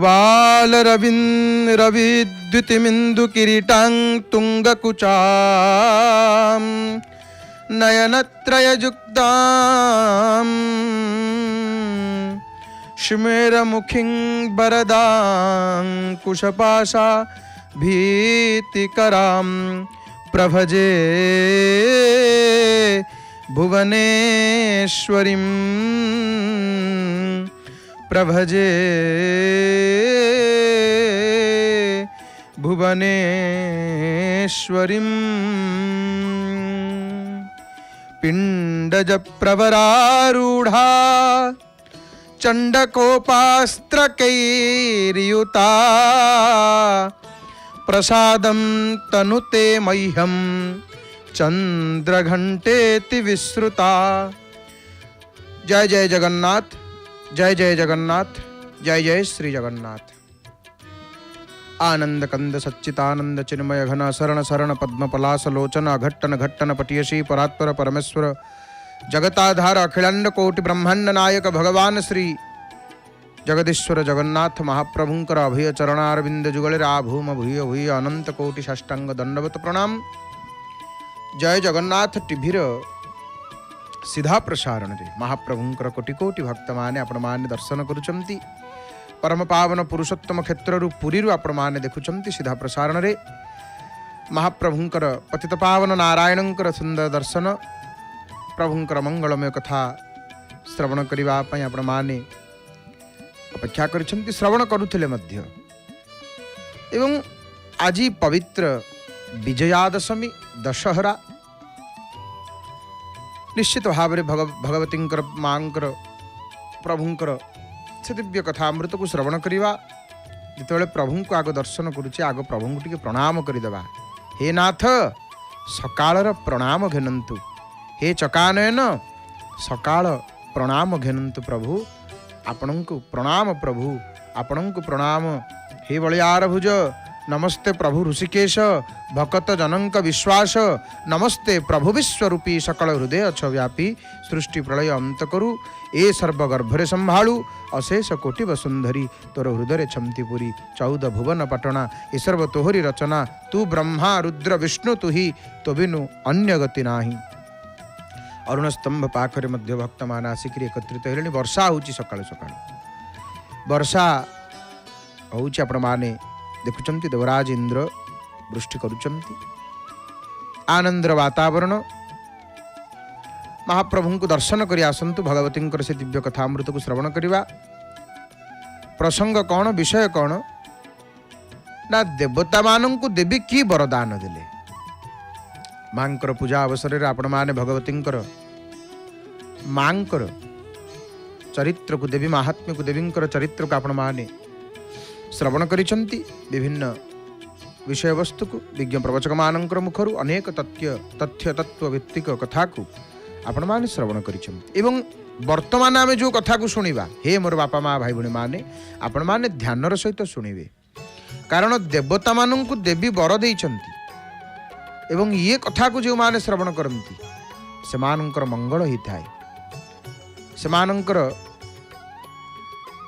वालरविद्युतिमिन्दुकिरीटां तुङ्गकुचां नयनत्रययुक्तां स्मेरमुखीं वरदां कुशपाशा भीतिकरां प्रभजे भुवनेश्वरीं प्रभजे भुवनेश्वरीं पिण्डज प्रवरारूढ़ा चण्डकोपास्त्रकैर्युता प्रसादं तनुते मह्यं चंद्रघंटेति विश्रुता। जय जय जगन्नाथ, जय जय जगन्नाथ, जय जय श्री जगन्नाथ। आनंद कंद सच्चितानंद चिन्मय घन शरण शरण पद्म पलास लोचन अघट्टन घट्टन पटियसी परात्पर परमेश्वर जगताधार अखिलांड कोटि ब्रह्मांड नायक भगवान श्री जगदीश्वर जगन्नाथ महाप्रभुंकर अभय चरणारविंद जुगले आभूम भूय भूय अनंत कोटि साष्टांग दंडवत प्रणाम। जय जगन्नाथ टीभीर सीधा प्रसारण रे महाप्रभुंकर कोटि कोटि भक्त माने आपण माने दर्शन करुचंती। परम पावन पुरुषोत्तम क्षेत्र पुरी आपण माने देखुचंती सीधा प्रसारण रे महाप्रभुंकर पतित पावन नारायणंकर सुंदर दर्शन प्रभुंकर मंगलमय कथा श्रवण करबा पई आपण माने अपेक्षा करिसंती, श्रवण करुथिले मध्य। एवं आज पवित्र विजयादशमी दशहरा निश्चित भाव में भगवतींकर मांकर प्रभुंकर से दिव्य कथा अमृत को श्रवण करवा। जिते प्रभु को आग दर्शन करुचे आग प्रभु को टिके प्रणाम करदेवा। हे नाथ सकाळर प्रणाम घेनंतु, हे चकानयन सकाळ प्रणाम घेनंतु प्रभु। आपणंकु प्रणाम प्रभु, आपणंकु प्रणाम। हे बलियार भुज नमस्ते प्रभु ऋषिकेश भकत जनक विश्वास। नमस्ते प्रभु विश्वरूपी सकल हृदय छ व्यापी सृष्टि प्रलय अंत करु ए सर्वगर्भरे संभाळु अशेष कोटि वसुंधरी तोर हृदय छमतीपुरी 14 भुवन पटना ए सर्व तोहरी रचना। तू ब्रह्मा रुद्र विष्णु तुही तो बिनु अन्य गति नाही। अरुण स्तंभ पाखरे मध्य भक्त मान आसिक एकत्रित हेले। वर्षा होची सकाळ सकाळ वर्षा होची आपण माने देखुचंती। देवराज इंद्र वृष्टि करुचंती। आनंदर वातावरण महाप्रभु को दर्शन करी आसंतु। भगवती से दिव्य कथा अमृत को श्रवण करवा। प्रसंग कौन विषय कौन ना देवता मानू देवी की वरदान देले। मांकर पूजा अवसर रे आपण माने भगवतींकर मांकर चरित्र को देवी महात्म्य को देवींकर चरित्र को आपण माने श्रवण करिसंती। विभिन्न विषय वस्तु को विज्ञ प्रवचक मानकर मुखरु अनेक तथ्य तत्व भित्तिक कथा को आपण माने श्रवण करिसंती। एवं वर्तमान आमे जो कथा को सुनिबा, हे मोर बापा माँ भाई भणी माने आपण माने ध्यानर सहित सुनिबे। कारण देवता मानू देवी वर देइछंती एवं ये कथा को जो माने श्रवण करती से मंगल ही थाए, से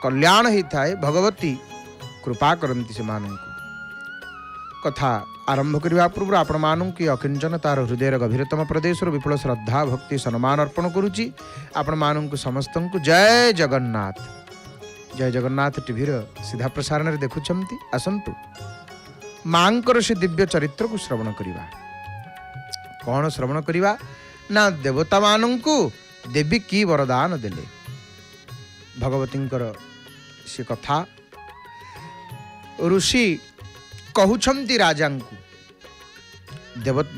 कल्याण ही थाए। भगवती कृपा करती से कथा आरंभ करने पूर्व आपण मानू कि अकिंचन तार हृदय गभीरतम प्रदेश विपुल श्रद्धा भक्ति सम्मान अर्पण करुच्ची। आपण मानू समस्त को जय जगन्नाथ। जय जगन्नाथ टीवी सीधा प्रसारण रे देखुछंती। आसंतु मांकर से दिव्य चरित्र को श्रवण करवा। कौन श्रवण करवा ना देवता मानू देवी की वरदान देले। भगवतींकर से कथा ऋषि कहउछंती राजा को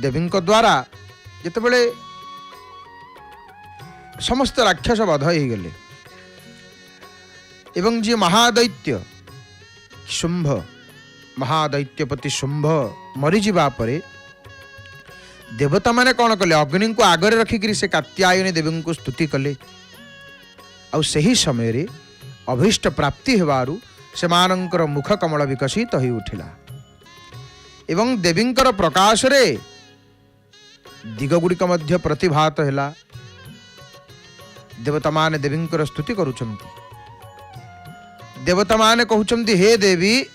देवी द्वारा जितेबले समस्त राक्षस वध हो गले एवं जी महादैत्य शुंभ महादैत्यपति शुंभ मरीजा परे देवता माने कौन कले अग्नि को आगरे रखिकी से कात्यायनी देवी को स्तुति कले। आ सही समय रे अभीष्ट प्राप्ति हेबारु सेमानंकर मुख कमल विकसित हो उठिला एवं देवींकर प्रकाश रे दिगगुड़िक मध्य प्रतिभात हैला। देवता माने देवींकर स्तुति करुछंती। देवता माने कहउचंती हे देवी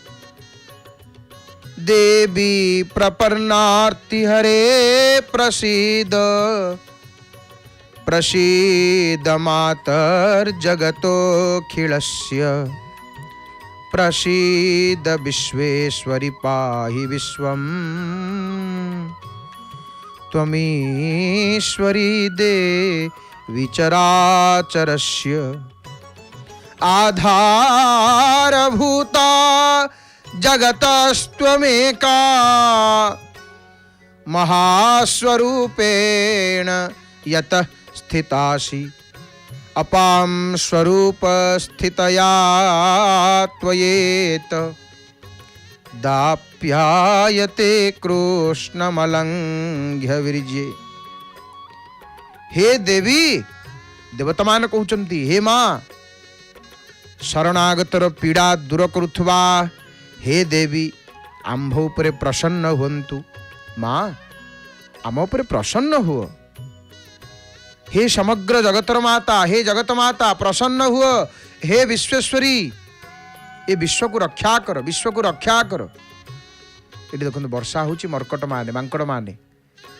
देवी प्रपन्नार्ति हरे प्रसीद प्रसीद मातर्जगतोऽखिलस्य प्रसीद विश्वेश्वरि पाहि विश्वम् त्वमीश्वरी देवी चराचरस्य आधारभूता जगतस्त्वमेका महास्वरूपेण यतः स्थितासि अपां स्वरूप स्थितया त्वयेत दाप्यायते कृष्णमलंघ्य विरजे। हे देवी देवता मान कहउचंती हे मां शरणागतर पीड़ा दूर करुथवा हे देवी आंभ उपरे प्रसन्न हुंतु। मां आम उपरे प्रसन्न हुओ। हे समग्र जगतर माता हे जगत माता प्रसन्न हुओ। हे विश्वेश्वरी ए विश्व को रक्षा कर विश्व को रक्षा कर। ये देखो वर्षा होची मर्कट माने मांकड़ माने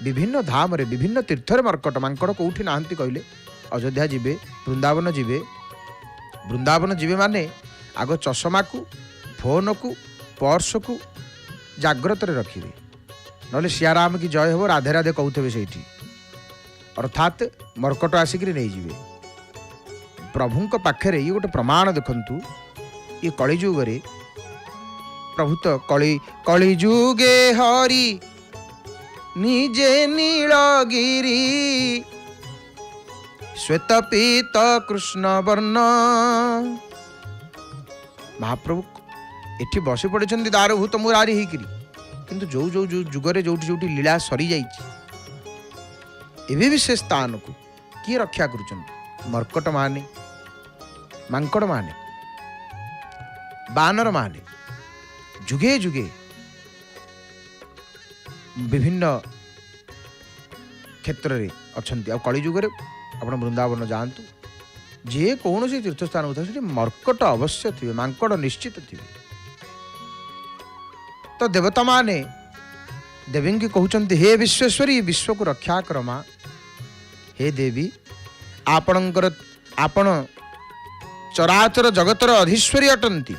विभिन्न धाम रे विभिन्न तीर्थ रे मर्कट मांकड़ कोठी नाहंती कहले अयोध्या जीवे वृंदावन जीवे माने आगो चषमा को फोन को पर्स को जाग्रत रे रखिबे नले सियाराम की जय हो राधे राधे कहउथबे सेठी अर्थात मर्कट आसिक नहीं जीवे प्रभु पाखे ये गोटे प्रमाण देखंतु ये कलिजुग रे प्रभु तो कलिजुगे हरि निजे नीलगिरी श्वेत पीत कृष्ण वर्ण महाप्रभु एठी बसी पड़े दारभूत मुरारी होकरी किंतु जो जो जो जुगरे जो जो लीला सरी जाइछि एवं भी से स्थान को किए रक्षा करुचन मर्कट माने मांकड़ माने बानर माने जुगे जुगे विभिन्न क्षेत्र में अच्छा कलिजुग आप वृंदावन जातु जे कौन सी तीर्थस्थान होता है मर्कट अवश्य थे मांकड़ निश्चित थे। तो देवता माने देवी की कहते हे विश्वेश्वरी विश्व को रक्षा कर माँ। हे देवी आपण चराचर जगतर अधीश्वरी अटंती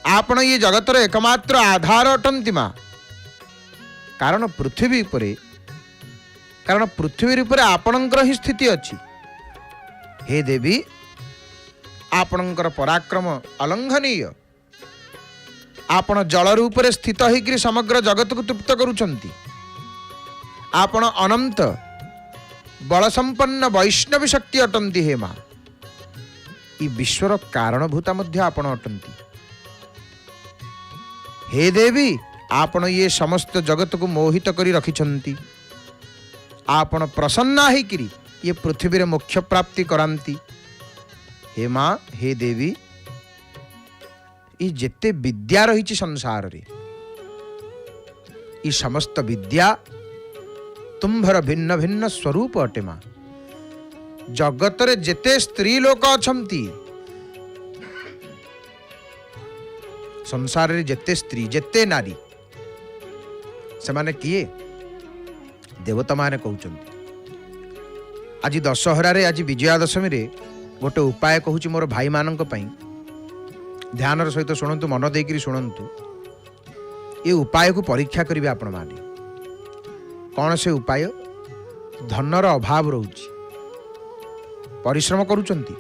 आपण ये जगतर एकमात्र आधार अटंती माँ। कारण पृथ्वी पर आपणकर ही स्थिति अच्छी। हे देवी आपणकर पराक्रम अलंघनीय आपण जल रूप में स्थित होकर समग्र जगत को तृप्त करुचंती। आपण अनंत बल संपन्न वैष्णवी शक्ति अटंती। हे माँ ये विश्वर कारणभूता मध्य आपण अटंती। हे देवी आपण ये समस्त जगत को मोहित करी रखिछंती। आपण प्रसन्ना होकरी ये पृथ्वी रे मोक्ष प्राप्ति करांती। हे माँ हे देवी ये जेते विद्या रही संसार रे ये समस्त विद्या तुम्भर भिन्न भिन्न स्वरूप अटे माँ। जगत रे जेते स्त्री लोक अछंती संसार रे जेते स्त्री जेते नारी से माने किए देवता माने कहउचंती। आज दशहरा रे आज विजयादशमी रे गोटे उपाय कहूची मोर भाई मानक पई ध्यान सहित शुणु मन देकर शुणु ये उपाय को परीक्षा करिवे आपण माने। कौन से उपाय धनर अभाव रोची परिश्रम करुचंती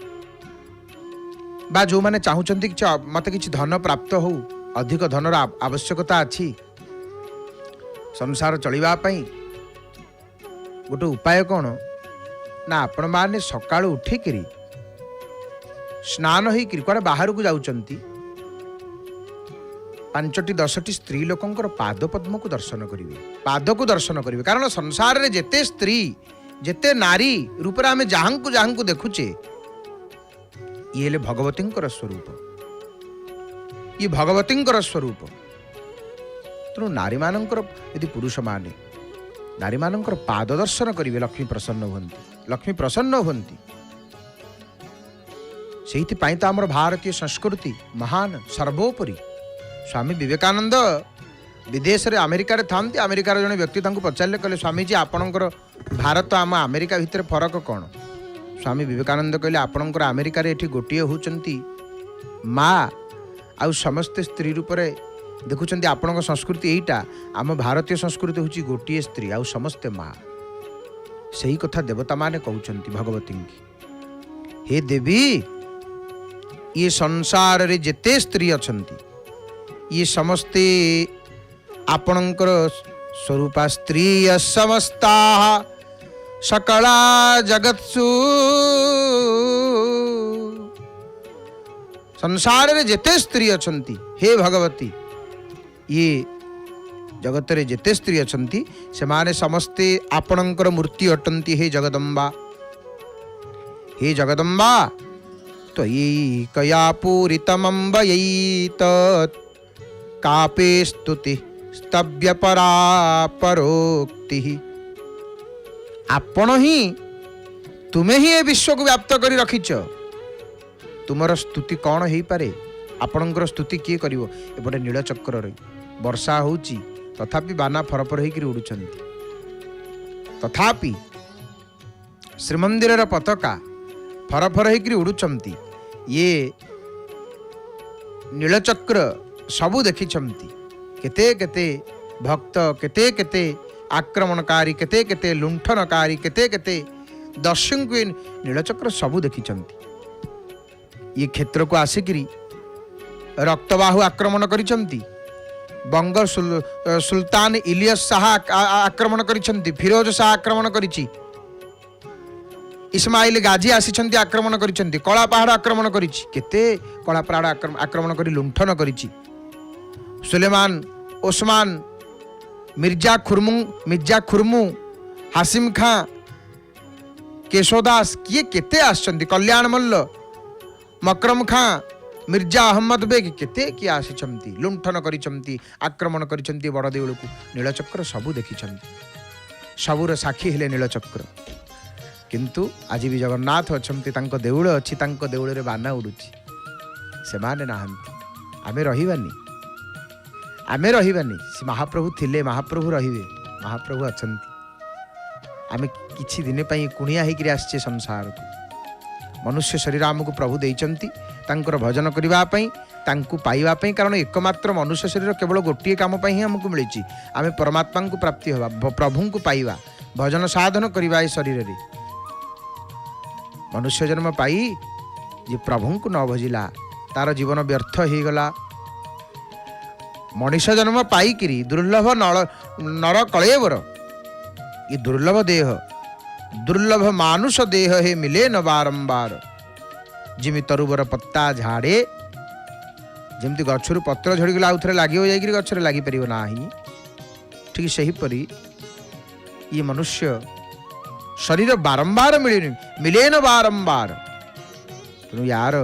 बा जो माने चाहूचंती कि मते किछि धन प्राप्त हो अधिक धनर आवश्यकता अछि संसार चलिबा पई गोटे उपाय कौन ना आपण माने सकाळु उठी करी स्नान होकर कौन बाहर को जाउचंती 5-10 स्त्री लोकंकर पाद पद्म को दर्शन करिवे पाद को दर्शन करिवे। कारण संसार रे जेते स्त्री जेते नारी रूप रे आमे जहां को देखुचे ये ले भगवतींकर स्वरूप ये भगवतींकर स्वरूप। तेणु नारी मानकर यदि पुरुष माने नारी मानकर पाद दर्शन करिवे लक्ष्मी प्रसन्न हुंती ସେଇଥିପାଇଁ ତ ଆମର ଭାରତୀୟ ସଂସ୍କୃତି ମହାନ ସର୍ବୋପରି। ସ୍ୱାମୀ ବିବେକାନନ୍ଦ ବିଦେଶରେ ଆମେରିକାରେ ଥାନ୍ତି। ଆମେରିକାର ଜଣେ ବ୍ୟକ୍ତି ତାଙ୍କୁ ପଚାରିଲେ, କହିଲେ ସ୍ୱାମୀଜୀ ଆପଣଙ୍କର ଭାରତ ଆମ ଆମେରିକା ଭିତରେ ଫରକ କ'ଣ? ସ୍ୱାମୀ ବିବେକାନନ୍ଦ କହିଲେ ଆପଣଙ୍କର ଆମେରିକାରେ ଏଠି ଗୋଟିଏ ହେଉଛନ୍ତି ମା ଆଉ ସମସ୍ତେ ସ୍ତ୍ରୀ ରୂପରେ ଦେଖୁଛନ୍ତି। ଆପଣଙ୍କ ସଂସ୍କୃତି ଏଇଟା, ଆମ ଭାରତୀୟ ସଂସ୍କୃତି ହେଉଛି ଗୋଟିଏ ସ୍ତ୍ରୀ ଆଉ ସମସ୍ତେ ମା। ସେହି କଥା ଦେବତାମାନେ କହୁଛନ୍ତି ଭଗବତୀଙ୍କୁ, ହେ ଦେବୀ ଇଏ ସଂସାରରେ ଯେତେ ସ୍ତ୍ରୀ ଅଛନ୍ତି ଇଏ ସମସ୍ତେ ଆପଣଙ୍କର ସ୍ୱରୂପା ସ୍ତ୍ରୀ ସମସ୍ତା ସକଳା ଜଗତ୍ସୁ। ସଂସାରରେ ଯେତେ ସ୍ତ୍ରୀ ଅଛନ୍ତି ହେ ଭଗବତୀ, ଇଏ ଜଗତରେ ଯେତେ ସ୍ତ୍ରୀ ଅଛନ୍ତି ସେମାନେ ସମସ୍ତେ ଆପଣଙ୍କର ମୂର୍ତ୍ତି ଅଟନ୍ତି। ହେ ଜଗଦମ୍ବା, ହେ ଜଗଦମ୍ବା ତ୍ୱୟୈକୟା ପୂରିତମମ୍ବୟୈତ କାପେ ସ୍ତୁତି ସ୍ତବ୍ୟ ପରାପରୋକ୍ତି। ଆପଣ ହିଁ, ତୁମେ ହିଁ ଏ ବିଶ୍ୱକୁ ବ୍ୟାପ୍ତ କରି ରଖିଛ। ତୁମର ସ୍ତୁତି କ'ଣ ହେଇପାରେ? ଆପଣଙ୍କର ସ୍ତୁତି କିଏ କରିବ? ଏପଟେ ନୀଳଚକ୍ରରେ ବର୍ଷା ହେଉଛି ତଥାପି ବାନା ଫରଫର ହେଇକରି ଉଡ଼ୁଛନ୍ତି। ତଥାପି ଶ୍ରୀମନ୍ଦିରର ପତାକା ଫରଫର ହେଇକରି ଉଡ଼ୁଛନ୍ତି। ଇଏ ନୀଳଚକ୍ର ସବୁ ଦେଖିଛନ୍ତି। କେତେ କେତେ ଭକ୍ତ, କେତେ କେତେ ଆକ୍ରମଣକାରୀ, କେତେ କେତେ ଲୁଣ୍ଠନକାରୀ, କେତେ କେତେ ଦର୍ଶକଙ୍କୁ ନୀଳଚକ୍ର ସବୁ ଦେଖିଛନ୍ତି। ଇଏ କ୍ଷେତ୍ରକୁ ଆସିକିରି ରକ୍ତବାହୁ ଆକ୍ରମଣ କରିଛନ୍ତି। ବଙ୍ଗ ସୁଲତାନ ଇଲିୟସ୍ ଶାହା ଆକ୍ରମଣ କରିଛନ୍ତି। ଫିରୋଜ ଶାହା ଆକ୍ରମଣ କରିଛି। ଇସମାଇଲ ଗାଜୀ ଆସିଛନ୍ତି, ଆକ୍ରମଣ କରିଛନ୍ତି। କଳାପାହାଡ଼ ଆକ୍ରମଣ କରିଛି। କେତେ କଳାପାହାଡ଼ ଆକ୍ରମଣ କରି ଲୁଣ୍ଠନ କରିଛି। ସୁଲେମାନ, ଓସମାନ, ମିର୍ଜା ଖୁର୍ମୁ, ହାସିମ ଖାଁ, କେଶୋଦାସ, କିଏ କେତେ ଆସିଛନ୍ତି। କଲ୍ୟାଣ ମଲ୍ଲ, ମକରମ ଖାଁ, ମିର୍ଜା ଅହମ୍ମଦ ବେଗ, କେତେ କିଏ ଆସିଛନ୍ତି, ଲୁଣ୍ଠନ କରିଛନ୍ତି, ଆକ୍ରମଣ କରିଛନ୍ତି ବଡ଼ ଦେଉଳକୁ। ନୀଳଚକ୍ର ସବୁ ଦେଖିଛନ୍ତି। ସବୁର ସାକ୍ଷୀ ହେଲେ ନୀଳଚକ୍ର। କିନ୍ତୁ ଆଜି ବି ଜଗନ୍ନାଥ ଅଛନ୍ତି, ତାଙ୍କ ଦେଉଳ ଅଛି, ତାଙ୍କ ଦେଉଳରେ ବାନା ଉଡ଼ୁଛି। ସେମାନେ ନାହାନ୍ତି। ଆମେ ରହିବାନି। ସେ ମହାପ୍ରଭୁ ଥିଲେ, ମହାପ୍ରଭୁ ରହିବେ, ମହାପ୍ରଭୁ ଅଛନ୍ତି। ଆମେ କିଛି ଦିନ ପାଇଁ କୁଣିଆ ହେଇକିରି ଆସିଛେ ସଂସାରକୁ। ମନୁଷ୍ୟ ଶରୀର ଆମକୁ ପ୍ରଭୁ ଦେଇଛନ୍ତି ତାଙ୍କର ଭଜନ କରିବା ପାଇଁ, ତାଙ୍କୁ ପାଇବା ପାଇଁ। କାରଣ ଏକମାତ୍ର ମନୁଷ୍ୟ ଶରୀର କେବଳ ଗୋଟିଏ କାମ ପାଇଁ ହିଁ ଆମକୁ ମିଳିଛି। ଆମେ ପରମାତ୍ମାଙ୍କୁ ପ୍ରାପ୍ତି ହେବା, ପ୍ରଭୁଙ୍କୁ ପାଇବା, ଭଜନ ସାଧନ କରିବା। ଏ ଶରୀରରେ ମନୁଷ୍ୟ ଜନ୍ମ ପାଇ ଯେ ପ୍ରଭୁଙ୍କୁ ନ ଭଜିଲା ତାର ଜୀବନ ବ୍ୟର୍ଥ ହେଇଗଲା। ମଣିଷ ଜନ୍ମ ପାଇକିରି ଦୁର୍ଲଭ ନର କଳେବର, ଏ ଦୁର୍ଲଭ ଦେହ, ଦୁର୍ଲଭ ମାନୁଷ ଦେହ ହେ ମିଲେ ନ ବାରମ୍ବାର। ଯେମିତି ତରୁବର ପତ୍ତା ଝାଡ଼େ, ଯେମିତି ଗଛରୁ ପତ୍ର ଝଡ଼ିଗଲା ଆଉ ଥରେ ଲାଗିବ ଯାଇକିରି ଗଛରେ ଲାଗିପାରିବ ନାହିଁ, ଠିକ୍ ସେହିପରି ଇଏ ମନୁଷ୍ୟ ଶରୀର ବାରମ୍ବାର ମିଳେନ ବାରମ୍ବାର। ତେଣୁ ୟାର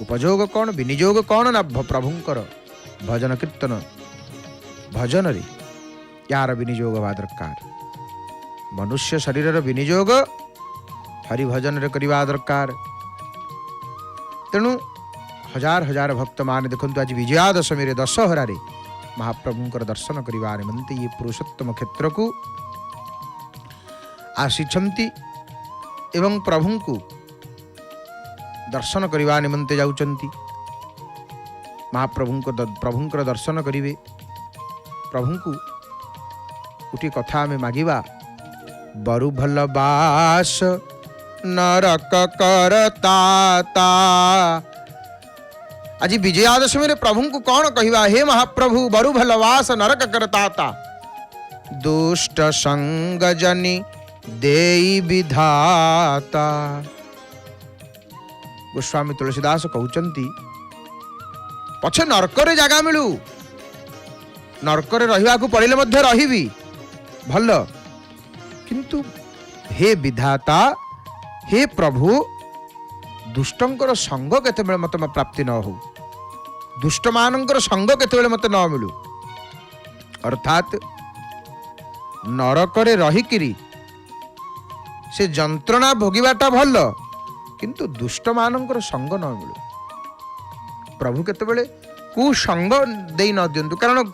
ଉପଯୋଗ କ'ଣ, ବିନିଯୋଗ କ'ଣ? ନା ପ୍ରଭୁଙ୍କର ଭଜନ କୀର୍ତ୍ତନ, ଭଜନରେ ୟାର ବିନିଯୋଗ ହେବା ଦରକାର। ମନୁଷ୍ୟ ଶରୀରର ବିନିଯୋଗ ହରିଭଜନରେ କରିବା ଦରକାର। ତେଣୁ ହଜାର ହଜାର ଭକ୍ତମାନେ ଦେଖନ୍ତୁ ଆଜି ବିଜୟା ଦଶମୀରେ, ଦଶହରାରେ ମହାପ୍ରଭୁଙ୍କର ଦର୍ଶନ କରିବା ନିମନ୍ତେ ଇଏ ପୁରୁଷୋତ୍ତମ କ୍ଷେତ୍ରକୁ ଆସିଛନ୍ତି ଏବଂ ପ୍ରଭୁଙ୍କୁ ଦର୍ଶନ କରିବା ନିମନ୍ତେ ଯାଉଛନ୍ତି। ପ୍ରଭୁଙ୍କର ଦର୍ଶନ କରିବେ। ପ୍ରଭୁଙ୍କୁ ଗୋଟିଏ କଥା ଆମେ ମାଗିବା, ବରୁ ଭଲ ବାସ ନରକ କରତାତା। ଆଜି ବିଜୟା ଦଶମୀରେ ପ୍ରଭୁଙ୍କୁ କ'ଣ କହିବା? ହେ ମହାପ୍ରଭୁ, ବରୁ ଭଲ ବାସ ନରକ କରତାତା, ଦୁଷ୍ଟ ସଙ୍ଗ ଜନି ଦେଇ ବିଧାତା। ଗୋସ୍ୱାମୀ ତୁଳସୀଦାସ କହୁଛନ୍ତି, ପଛେ ନର୍କରେ ଜାଗା ମିଳୁ, ନର୍କରେ ରହିବାକୁ ପଡ଼ିଲେ ମଧ୍ୟ ରହିବି, ଭଲ, କିନ୍ତୁ ହେ ବିଧାତା, ହେ ପ୍ରଭୁ, ଦୁଷ୍ଟଙ୍କର ସଙ୍ଗ କେତେବେଳେ ମୋତେ ପ୍ରାପ୍ତି ନ ହଉ, ଦୁଷ୍ଟମାନଙ୍କର ସଙ୍ଗ କେତେବେଳେ ମୋତେ ନ ମିଳୁ। ଅର୍ଥାତ୍ ନରକରେ ରହିକିରି ସେ ଯନ୍ତ୍ରଣା ଭୋଗିବାଟା ଭଲ, किंतु दुष्ट मानकर संग न मिलू। प्रभु केतेबेले कुसंग दे न दियंतु, कारण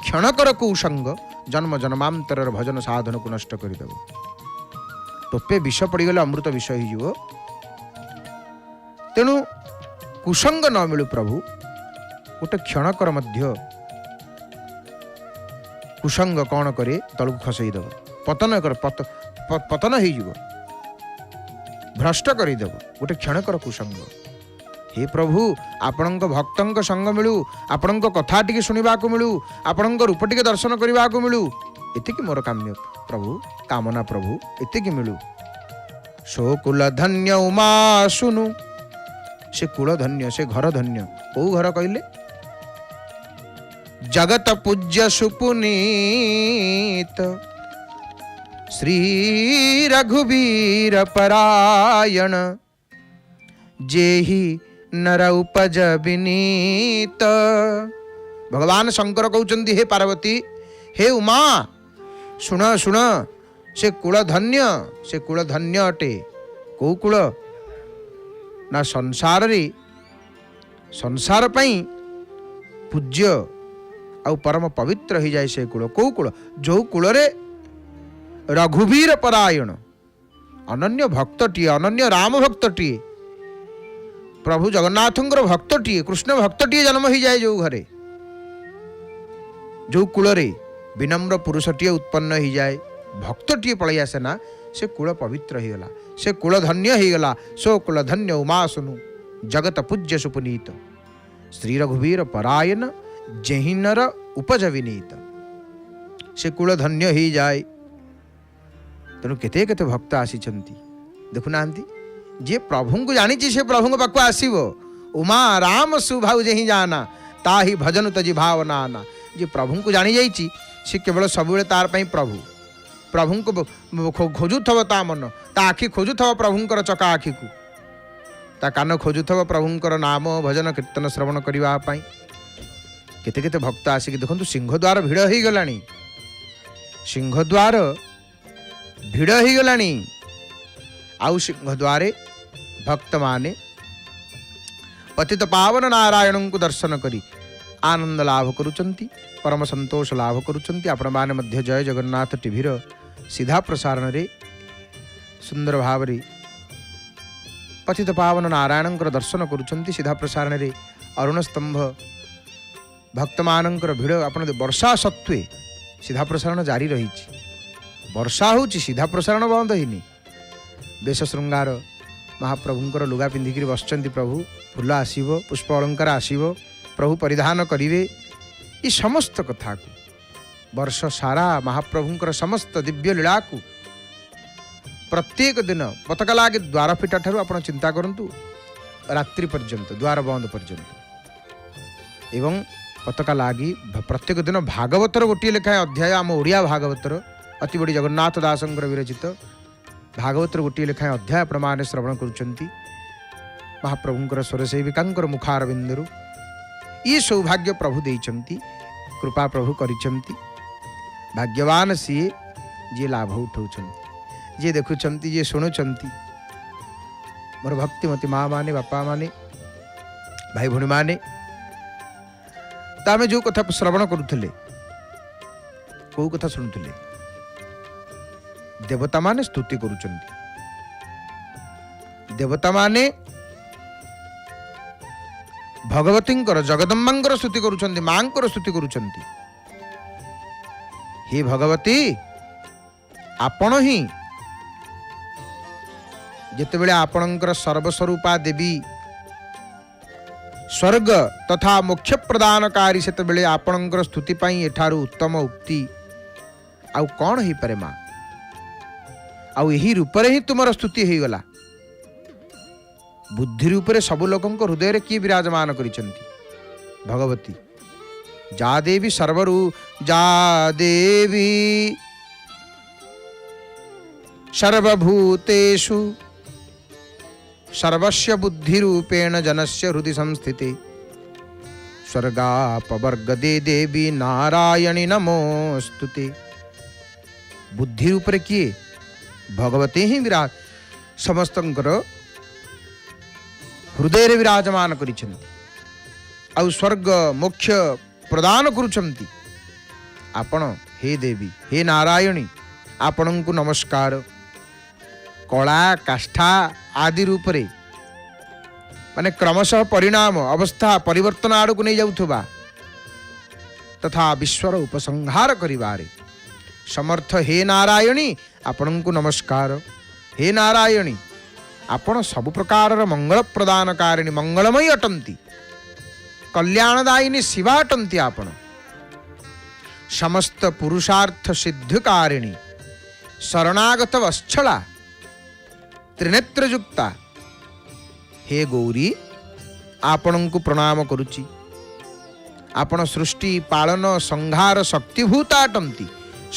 क्षणकर कुसंग जन्म जन्मांतर भजन साधन को नष्ट करदेव। टोपे विष पड़गले अमृत विष हो, तेणु कुसंग न मिलू प्रभु। गोटे क्षणकर मध्य कुसंग कौन करे तलू खसईदेव, पतन कर पतन हो भ्रष्ट करदेव गोटे क्षणकर कुसंग। हे प्रभु आपण भक्तों संग मिलू, आपण कथा टी शुणा मिलू, आपण रूप टी दर्शन करने को मिलू, एतिकी मोर काम्य प्रभु, कामना प्रभु एतिकी मिलू। सो कुल धन्य उमा सुनु, से कुल धन्य से घर धन्य। कौ घर कहले? जगत पूज्य सुपुनीत श्री रघुवीर परायण, जेहि नर उपज विनीत। भगवान शंकर कहउचंदी हे पार्वती, हे उमा, सुन सुन, से कुल धन्य, से कुल धन्य अटे। कौ कुल ना संसार रे, संसार पई पूज्य आउ परम पवित्र हो जाए से कुल। कौ कुल? जो कुल रे रघुवीर परायण, अनन्य भक्तटीए, अनन्य राम भक्तटीए, प्रभु जगन्नाथंकर भक्तटीए, कृष्ण भक्तटीए जन्म हो जाए जो घरे, जो कुल रे विनम्र पुरुषटीए उत्पन्न हो जाए, भक्तटीए पलि आसे ना, से कुल पवित्र हो गला, से कुल धन्य हो गला। सो कुल धन्य उमा सुनु, जगत पूज्य सुपुनीत श्री रघुवीर परायण, जेहि नर उपज विनीत। से कुल धन्य हो जाए। तेणु केते केते भक्त आसीचंती देखुना, जे प्रभु को जानी से प्रभु पाक आसो। उमा राम सुभाव जे ही जाना, ताही भजन तजी भावना आना। जे प्रभु को जानी जाइए सी केवल सब तार पाई प्रभु, प्रभु को खोजुथव, ता मन ता आखि खोजुथव प्रभुंकर चका आखि को, ता कान खोजुथव प्रभुंकर नाम भजन कीर्तन श्रवण करने पाई। केते केते भक्त आसिक देखु सिंहद्वार भिड़ हो गला, सिंहद्वार भिड़ हो गला। आउ सिंहद्वारे भक्त माने पतित पावन नारायण को दर्शन करी आनंद लाभ करुचंती, परम संतोष लाभ करुचंती। आपण माने मध्य जय जगन्नाथ टीवी सीधा प्रसारण रे सुंदर भाव रे पतित पावन नारायण दर्शन करुचंती। सीधा प्रसारण रे अरुण स्तंभ भक्त मानकर भिड़। आपण वर्षा सत्वे सीधा प्रसारण जारी रही, वर्षा होची, सीधा प्रसारण बंद होनी। बेश श्रृंगार महाप्रभुंकर लुगा पिंधिकी बसचंती प्रभु, फूल आसीबो, पुष्प अलंकार आसीबो, प्रभु परिधान करिवे। ये समस्त कथा को वर्ष सारा महाप्रभुंकर समस्त दिव्य लीला को प्रत्येक दिन पताका लागे द्वार फिटा ठारू आपण चिंता करंतु रात्रि पर्यंत, द्वार बंद पर्यंत, एवं पताका लागी प्रत्येक दिन भागवतर गोटे लेखाएं अध्याय आम ओडिया भागवतर अति बड़ी जगन्नाथ दासंकर विरचित भागवतर गोटे लेखाएं अध्याय प्रमाण श्रवण करुचंती। महाप्रभुंकर स्वरसेविकांकर मुखारविंदरु ये सौभाग्य प्रभु देइचंती, कृपा प्रभु करिचंती। भाग्यवान सीए जे लाभ उठाउचंती, जे देखुचंती, जे शुणुचंती। मोर भक्तिमती माँ माने, बापा माने, भाई भौणी माने, तामे जो कथा श्रवण करुथले, को कथा शुणुथले, देवता माने स्तुति करुचंती। देवता माने भगवतींकर जगदम्बांकर स्तुति करुचंती, मांकर स्तुति करुचंती। हे भगवती, आपण ही जेतेबेले आपणकर सर्वस्वरूपा देवी स्वर्ग तथा मोक्ष प्रदानकारी, सेतेबेले आपणकर स्तुति पाई एठारू उत्तम उक्ति आउ कौन ही पारे माँ। आउ यही रूपरे ही तुमर स्तुति हो गला। बुद्धि रूपरे सब लोकों हृदय रे किए विराजमान करिचंती? भगवती। जा देवी सर्वरू, जा देवी सर्वभूतेषु सर्वस्य बुद्धि रूपेण जनस्य हृदि संस्थिते, स्वर्गापवर्गदे देवी नारायणी नमोस्तुते। बुद्धि रूपरे किए? भगवती ही विराज, समस्तंकर हृदय विराजमान करिछन आउ स्वर्ग मोक्ष प्रदान करुछंती आपण हे देवी हे नारायणी आपण को नमस्कार। कला काष्ठा आदि रूप रे माने क्रमशः परिणाम अवस्था परिवर्तन आड़ को नहीं जाउथबा तथा विश्वर उपसंहार करिवारे समर्थ हे नारायणी आपण को नमस्कार। हे नारायणी आपण सब प्रकार मंगल प्रदानकारिणी मंगलमयी अटंती कल्याणदायिनी शिवा अटंती आपण समस्त पुरुषार्थ सिद्धिकारिणी शरणागत वत्सला त्रिनेत्रयुक्ता हे गौरी आपण को प्रणाम करुची। आपण सृष्टि पालन संहार शक्तिभूता अटंती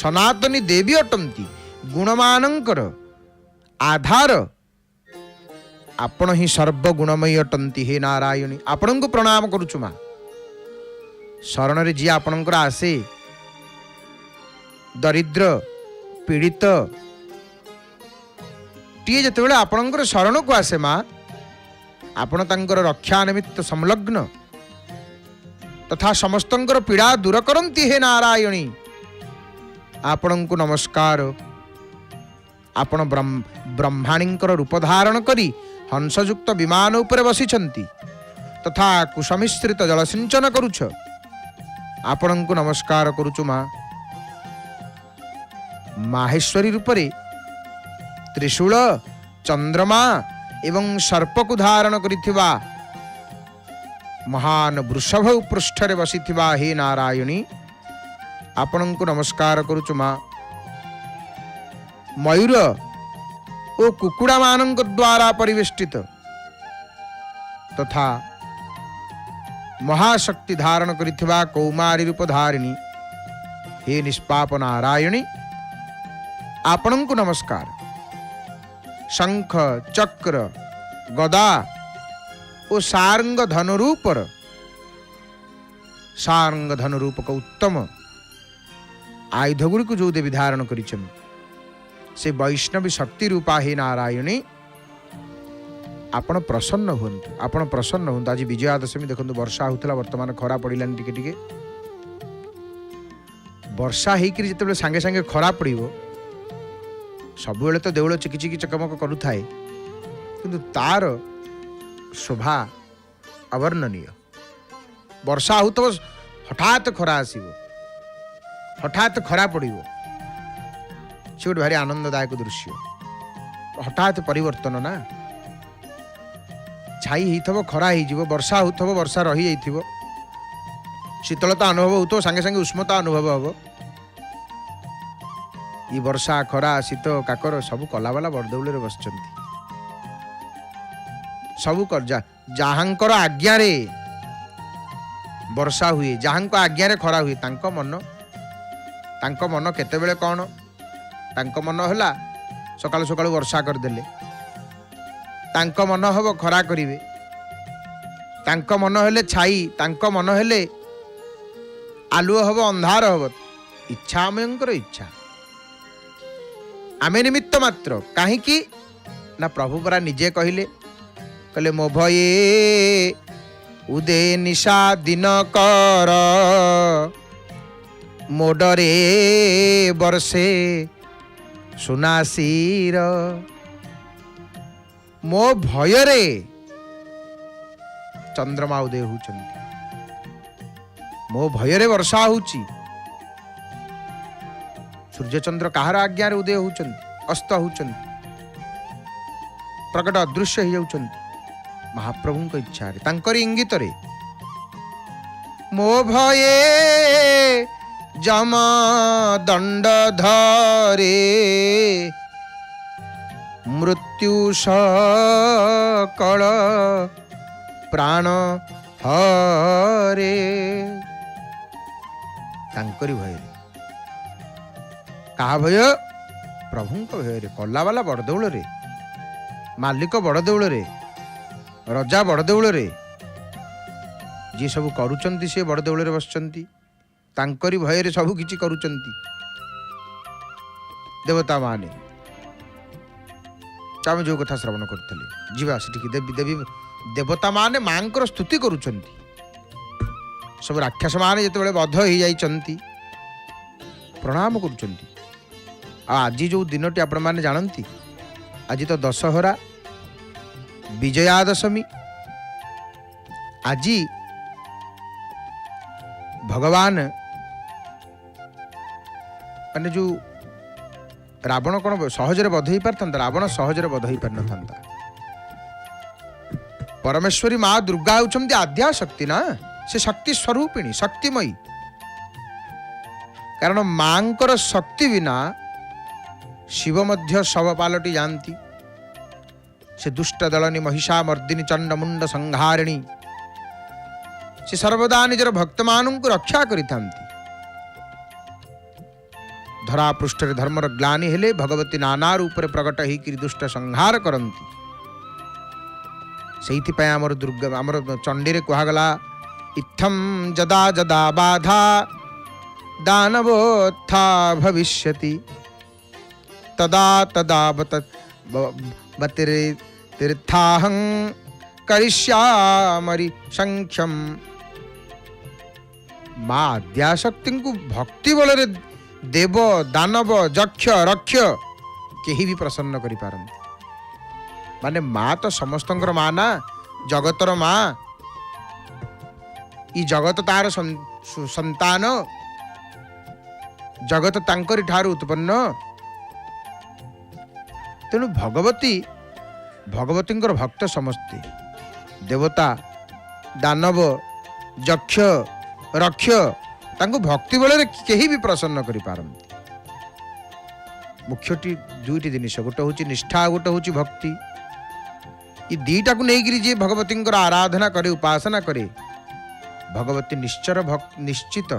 सनातनी देवी अटंती गुणमानंकर आधार आपण ही सर्वगुणमयी अटंती हे नारायणी आपण को प्रणाम करुछु मा। शरण रे जी आपणकर आसे दरिद्र पीड़ित टीए जेतेबेले आपणकर शरण को आसे मा आपण तांकर रक्षा निमित्त संलग्न तथा समस्तंकर पीड़ा दूर करंती हे नारायणी आपण को नमस्कार। आपण ब्रह्माणींकर रूप धारण करी हंसयुक्त विमान उपरे बसिछंती तथा कुसमिश्रित जलसिंचन करुछ आपण को नमस्कार करुछु मा। माहेश्वरी रूपरे त्रिशूल चंद्रमा एवं सर्प को धारण करिथिबा महान वृषभ पृष्ठरे बसिथिबा हे नारायणी आपण को नमस्कार करुछु मा। मयूर ओ कुकुड़ा मानक द्वारा परिवेष्टित तथा महाशक्ति धारण करिथिबा कौमारी रूप धारिणी हे निष्पाप नारायणी आपण को नमस्कार। शंख चक्र गदा ओ सारंग धनुरूपर सारंग धनुरूप का उत्तम आयुध गुड़ी को जो देवी धारण करिछन से वैष्णवी शक्ति रूपा हे नारायणी आपण प्रसन्न हुंतु आपण प्रसन्न हुंतु। आज विजया दशमी देखंतु वर्षा होतला वर्तमान खरा पड़िलानी टिके टिके वर्षा हेकि जेतेबेले सांगे सांगे खरा पड़िबो सबुबेले तो देउळ चिकी चिकी चकमक करूथाए किंतु तार शोभा अवर्णनीय। वर्षा होतबो हठात खरा आसीबो हठात खरा पड़िबो से गोटे भारी आनंददायक दृश्य हठात परिवर्तन ना छाई होइथबो खरा होइजिवो वर्षा होइथबो वर्षा रही जाइथिबो शीतलता अनुभव होतो संगे संगे उष्णता अनुभव हबो। ई वर्षा खरा शीत काकर सब कलावाला बरदौल रे बसचंती सब कर जहाँकर आज्ञा रे वर्षा हुए जहाँको आज्ञा रे खरा हुए तांको मन केतेबेले कौन तांको मन होला सकाळु सकाळु वर्षा करदेले तांको मन हबो खरा करिवे तांको मन हेले छाई तांको मन हेले आलुओ हबो अंधार हबो इच्छा आमंकर इच्छा आमे निमित्त मात्र काहे कि ना प्रभु परा निजे कहिले कहले मो भये उदे निशा दिन कर मोडरे वर्षे सुनासीर मो भयरे चंद्रमा उदय होचंती मो भयरे वर्षा होची सूर्य चंद्र कहार आज्ञा रे उदय होचंती अस्त होचंती प्रकट अदृश्य हो जाउचंती महाप्रभु को इच्छा रे तांकर इंगित रे मो भये जम दंड धरे मृत्यु सकल प्राण हरे तांकरी भय कहा भय प्रभु को भय रे कला वाला बड़देउल रे मालिक बड़देउल रे रजा बड़देउल रे जी सब करूचंती से बड़देउल रे बसचंती तांकरी भय रे सब किछि करूचंती देवता माने आम जो कथा श्रवण करुले जीवा सेठिकी देवी देवी देवता माने मांकर स्तुति करुछंती सब राक्षस माने जिते बध हो जाइछंती प्रणाम करुछंती। आज जो दिनटी आपण माने जानती आज तो दशहरा विजयादशमी आज भगवान माने जो रावण कौन सहजरे बध हो पारता रावण सहजरे बध हो पार न परमेश्वरी माँ दुर्गा होती आद्या शक्ति ना से शक्ति स्वरूपिणी शक्तिमयी कारण मांकर शक्ति बिना शिव मध्य शव पालटी जानती से दुष्ट दलनी महिषा मर्दिनी चंड मुंड संहारिणी से सर्वदा निजर भक्त मानू रक्षा करिथांती धरा पृष्ठ धर्मर ग्लानि हेले भगवती नाना रूप प्रकट होकर दुष्ट संहार करती से आमर दुर्गा आमर चंडी कहगला इत्थम जदा जदा बाधा दानवोत्था भविष्यति तदा तदा तीर्थाहं करिष्यामि संख्यम माँ आद्याशक्ति को भक्ति बल देव दानव यक्ष रक्ष केही भी प्रसन्न करि पारंती माने माँ तो समस्तंकर माँ ना जगतर माँ ई जगत तार संतान जगत तांकरी ठारू उत्पन्न तेणु भगवती भक्त समस्ते देवता दानव यक्ष रक्ष तांको भक्ति बल केही भी प्रसन्न करि पारंती मुख्यटी दुईटी जिनिस गोटे हूँ निष्ठा गोटे हूँ भक्ति ये दीटा को नहीं जी भगवती आराधना करे उपासना करे भगवती निश्चित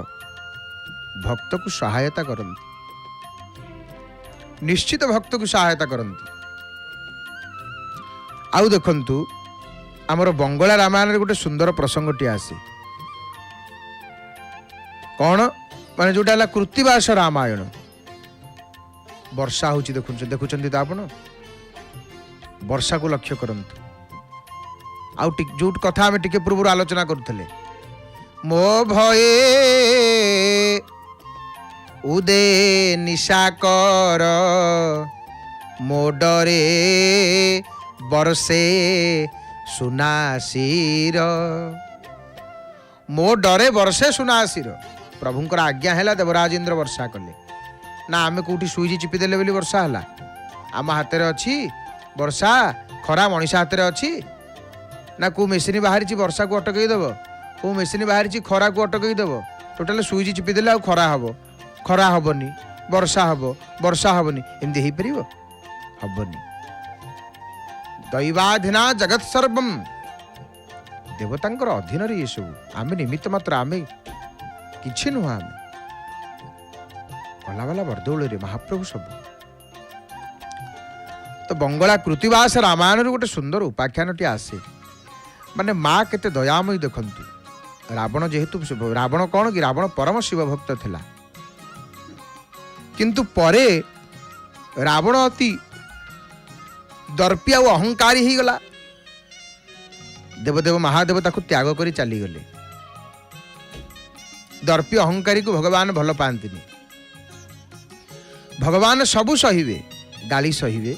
भक्त को सहायता करती निश्चित भक्त को सहायता करती आउ देखंतु आमर बंगला रामायण गोटे सुंदर प्रसंगटी आसे कौन माने जोटा कृत्तिवास रामायण वर्षा होची देखुचंती तो आपण वर्षा को लक्ष्य करंतु आउ जो कथा आम टिके पूर्व आलोचना करुले मो भये उदे निशाकर मो डरे बरसे सुनासीर मो डरे बरसे सुनासीर प्रभुंकर आज्ञा है देवराज इंद्र वर्षा कले ना आम कौटी सुईजी चिपिदेले बोली वर्षा है आम हाथ में अच्छी वर्षा खरा मनीषा हाथ में अच्छी ना को मेसीन बाहरी वर्षा को अटकई देव को मेसीन बाहरी खरा को अटकई देव टोटाल सुईजी चिपिदेले आ खरा हम खरा हेनी वर्षा हेनी एमती हो पार हेनी दैवाधीना जगत सर्वम देवतांकर अधीन ये सब आम निमित्त मात्र आम कि नुह आम गलावाला बरदौल महाप्रभु सब तो बंगला कृतिवास रामायण गोटे सुंदर उपाख्यानटी आसे माने माँ केते दयामयी देखंतु रावण जेहेतु रावण कौन कि रावण परम शिव भक्त थिला किंतु परे रावण अति दर्पी और अहंकारी ही गला देवदेव महादेव ताकू त्याग करी चली गले दर्पी अहंकारी को भगवान भल पाती भगवान सबू सहिबे गाली सहिबे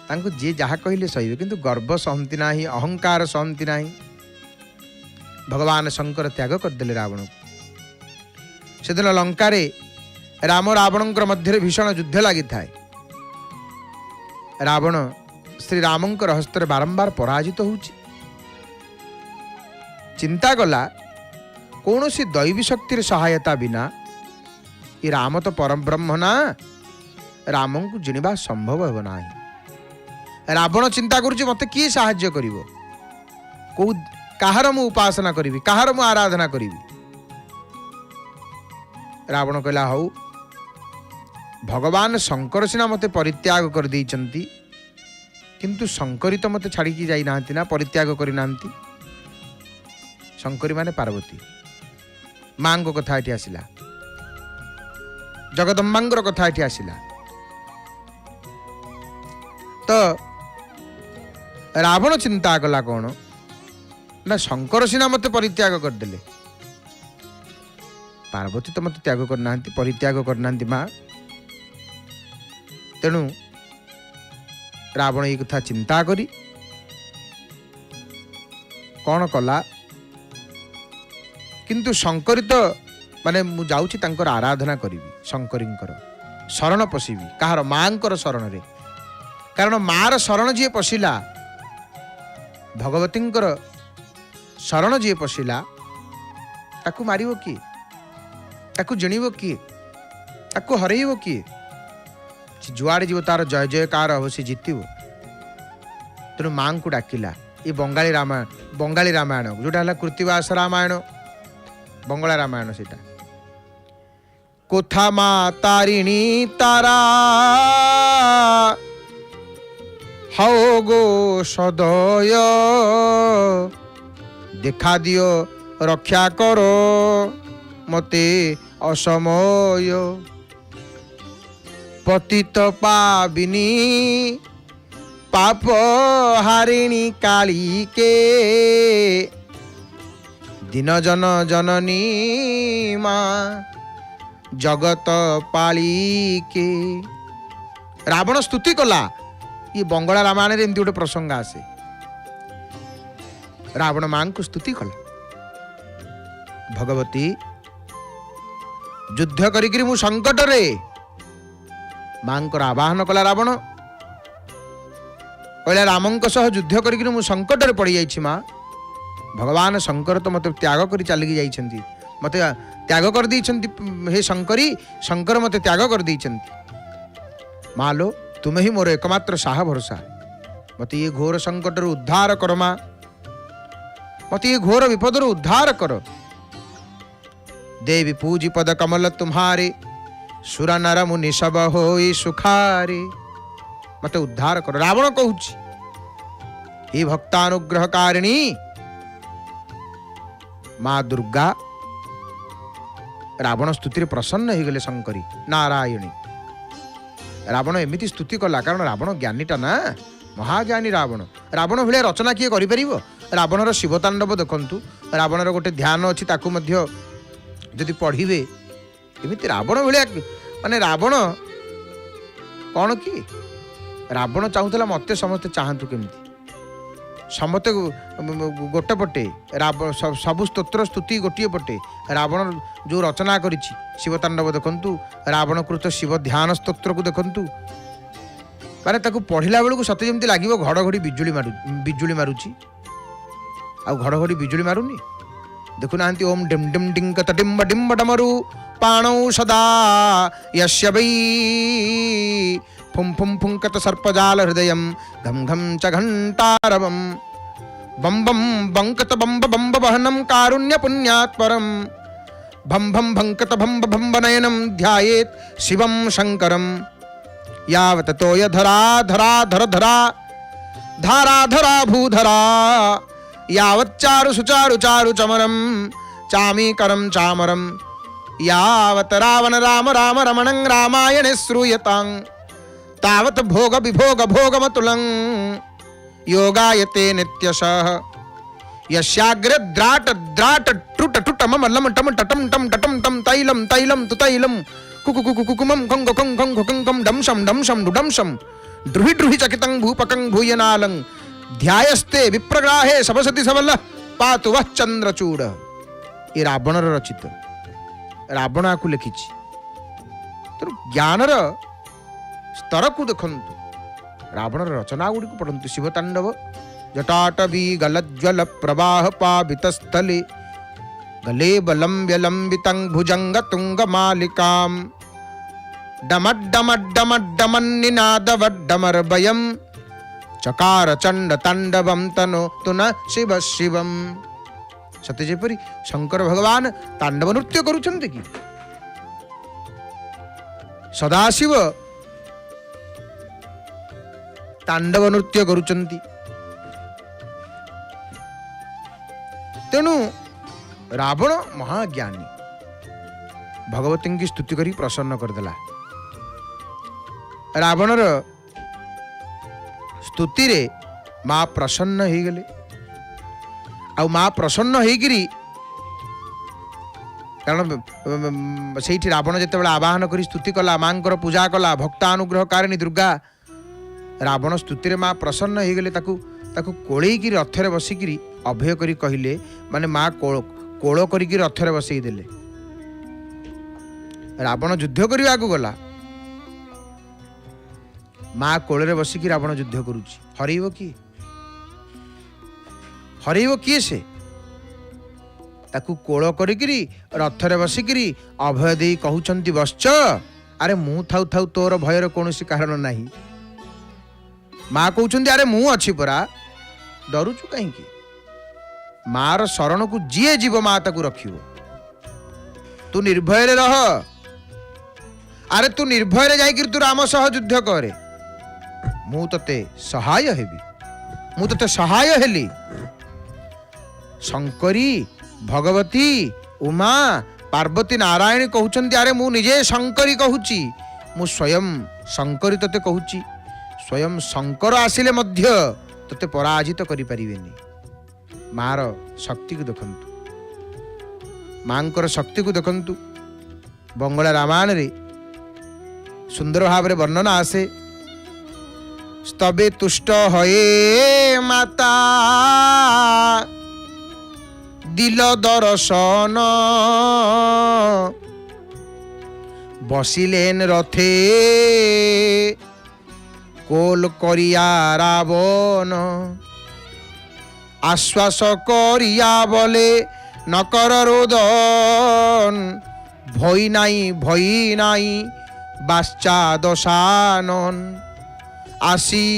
तांको जे जहा कहले सहिबे किंतु गर्व सहंती नाही अहंकार सहंती नाही भगवान शंकर त्याग करदेले रावण को से दिन लंकारे राम रावण मध्य भीषण युद्ध लगी थाए रावण श्री रामंकर हस्तर बारंबार पराजित होउची चिंता कला कौन सी दैवी शक्ति सहायता बिना ये राम तो परम ब्रह्म ना राम को जिणवा संभव हो ना रावण चिंता करुच्ची मत किए साहाय्य करिवो को कहार मु उपासना करी कहार मु आराधना करी रावण कहला हौ भगवान शंकर सिना मते परित्याग कर देइचंती किंतु शंकरी तो मते छाड़ी की जाई नांती ना परित्याग करी नांती शंकरी माने पार्वती मां को कथा एठी आसिला जगदम्बांगर कथा एठी आसिला तो रावण चिंता कला कौन ना शंकर सीना मत परित्याग करदे पार्वती तो मत त्याग करना परित्याग करना माँ तेणु रावण ये कथा चिंता करी कौन कला किंतु शंकरी तो माने मु जाऊँगी तांकर आराधना करी शंकरींकर शरण पशिबी कहार माँकर शरण रे कारण मार शरण जी पशिला भगवतींकर शरण जी पशिला ताकू मारिबो किए ताकू जणिबो किए ताकू हरइबो किए जुआड़े जीव तार जय जयकार हम सी जितब तेणु माँ को डाकिला ये बंगाली रामायण जोटा है कृत्तिवास रामायण बंगला रामायण सेटा कोथा मा तारिणी तारा हाओ गो सदय देखा दियो रक्षा करो मते असमय पतित पाविनी पाप हारिणी काली के दिन जन जननी माँ जगत पाली के रावण स्तुति कला ये बंगला रामायण एमती गोटे प्रसंग आसे रावण मां को स्तुति कला भगवती युद्ध करी मु संकट रे मां को आवाहन कला रावण कहला रामंक सह युद्ध करी मु संकट रे पड़ी जाइछि मां भगवान शंकर तो मत त्याग करी चलिकी जाइछन्ति मत त्याग कर दैछन्ति हे शंकरी शंकर मत त्याग कर दैछन्ति माँ लो तुम्हें ही मोर एकमात्र साहा भरोसा मत ये घोर संकट उद्धार कर माँ मत ये घोर विपद उद्धार कर देवी पूजी पद कमल तुम्हारे सुर नर मुनि सब होई सुखारे मत उद्धार कर रावण कहूची हे भक्तानुग्रहकारिणी माँ दुर्गा रावण स्तुति प्रसन्न हो गले शंकरी नारायणी रावण एमती स्तुति कला कारण रावण ज्ञानीटा ना महाज्ञानी रावण रावण भाई रचना किए करिपरिबो रावणर शिवतांडव देखंतु रावणर गोटे ध्यान अच्छी ताकू मध्य जदि पढ़िबे एमती रावण भाया माने रावण कौन कि रावण चाहूला मते समस्ते चाहतु केमती समते गोटे पटे सबु स्तोत्र स्तुति गोटे पटे रावण जो रचना करिछि शिवतांडव देखंतु रावण कृत शिव ध्यान स्तोत्र को देखंतु माने ताकू पढ़िला बेलू सते जमती लागिवो घड़घड़ी बिजुली मारुछि आ घड़घड़ी बिजुली मारुनी देखु नांती ओम डिम डिम डिंग कत डिम्ब डिम्ब डमरू पाणौ सदा यस्य वै फुं फुं फुंकत सर्पजाल हृदयं घम घम च घंटारवं बम बम बंकत बंब बंब वहनं कारुण्य पुण्यात्परं भम भम भंकत भंब भंब नयनं ध्यायेत् शिवं शंकरं यावत तोय धरा धरा धर धरा धारा धरा भूधरा यावत् चारु सुचारु चारु चमरं चामीकरं चामरं यावत रावण राम राम रमणं रामायणे श्रूयतां तावत भोग विभोग भोगमतुलं योगायते नित्यशः यस्याग्रे द्राट द्राट टुट टुट मम लम टम टटम टम टटम टम तैलम तैलम तु तैलम कुकु कुकु कुकुमं खंग खंग खंग खंगम डमशम डमशम डुडमशम द्रुहि द्रुहि चकितं भूपकं भूयनालं ध्यायस्ते विप्रग्राहे सबसति सबल पातु वः चंद्रचूड़ ये रावणर रचित रावण को लिखिछि तो ज्ञानर स्तर को देखंतु रावण रचना गुड़ी को पढ़ंतु शिवतांडव जटाटवी गलज्वल प्रवाह पावित स्थले गले बलम्ब्य लंबितं भुजंग तुंग मालिकाम डमड्डमड्डमड्डमन्निनादवड्डमर्भयं चकार चंड तांडवं तनो तुन शिव शिवम सत्य जेपरी शंकर भगवान तांडव नृत्य करुछन्ति कि सदाशिव तांडव नृत्य करुचंती तेणु रावण महाज्ञानी भगवती की स्तुति करी प्रसन्न करदेला रावणर स्तुति रे माँ प्रसन्न हो गले। आ माँ प्रसन्न होगी कारण से रावण जिते आवाहन कर स्तुति कला माँ पूजा कला भक्तानुग्रह कारिणी दुर्गा रावण स्तुति माँ प्रसन्न हो गले। कोलैकी रथरे बसिकी अभय करी कहले माने माँ कोल करिकी रथरे बसई देले। रावण युद्ध करने को गला माँ कोल बसिकी रावण युद्ध करुची। हरइब किए हरइब किए से ताकू कोल करिकी रथरे बसिकी अभय दे कहउचंती बश्च अरे मु थाउ थाउ तोर भयर कौन कारण नहीं। माँ कहउचंती अरे मु अच्छी परा डरुचु कहीं मार शरण को जीए जीव माँ ताकू रखियो तू निर्भय रह। अरे तू निर्भय जाइकिर तू राम सह युद्ध करे मु तते सहाय हेबी मु तते सहाय हेली। शंकरी भगवती उमा पार्वती नारायण कहउचंती अरे मु निजे शंकरी कहूची मु स्वयं शंकरी तते कहूची। स्वयं शंकर आसिले मध्य तते पराजित करि परिबेनी। मार शक्ति को देखंतु मांकर शक्ति को देखंतु। बंगला रामायण रे सुंदर भाव रे वर्णना आसे स्तबे तुष्ट हये माता दिल दर्शन बसिलेन रथे कोल करिया रावण आश्वास करिया बोले नकर रोदन भई नाई बाच्चा दशानन आसी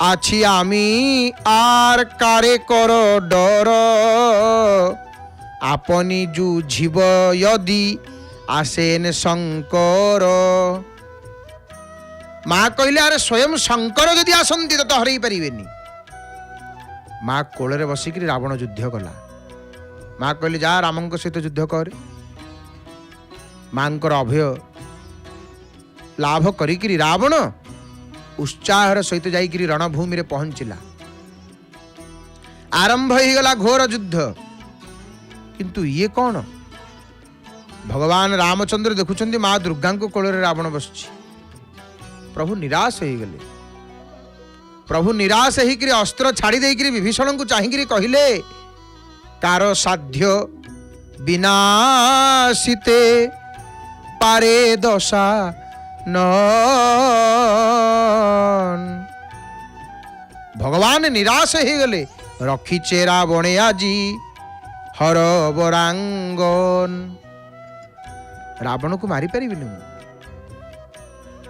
आछि आमी आर कारे कर डर आपनी जुझिब यदि आसेन शंकर। माँ कहले अरे स्वयं शंकर यदि आसंती तो हरई पारिबेनी। माँ कोल बसिक रावण युद्ध कला। माँ कहले जा राम सहित युद्ध कर। माँ अभय लाभ करी रावण उत्साहर सहित जाइकिरी रणभूमि रे पहुंचला। आरंभ हो गला घोर युद्ध। किंतु ये कौन भगवान रामचंद्र देखुचंदी माँ दुर्गा को कोल रावण बसछि। प्रभु निराश हो गले। प्रभु निराश होकर अस्त्र छाड़ी देकर विभीषण को चाहिए कहले कार साध्य विनाशिते पारे दशा न। भगवान निराश हो गले। रखीचे रावणे आजी हर बरांगन। रावण को मारी पारि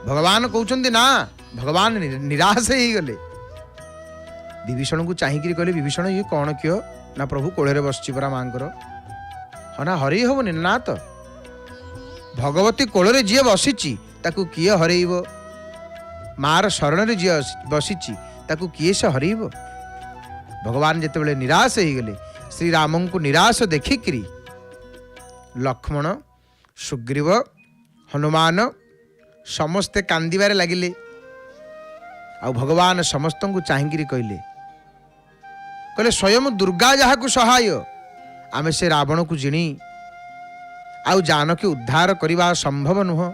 भगवान कहते ना। भगवान निराश हो गले। विभीषण को चाहिए कहले विभीषण ये कौन कियो ना प्रभु कोड़े बसची परा मांकर हाँ ना हरई हबनी ना तो भगवती कोଳରେ जी बसिची ताकू किए हरइब। मार शरण रे जी बसिची ताकू किए से हरइब। भगवान जितेबाला निराश हो गले श्री राम को निराश देखिकी लक्ष्मण सुग्रीव हनुमान समस्ते कांदिबारे लागिले। आ भगवान समस्त को चाहिए कहले स्वयं दुर्गा जहाँ को सहाय आमे से रावण को जिणी आउ जानकी उद्धार करवा संभव नुह।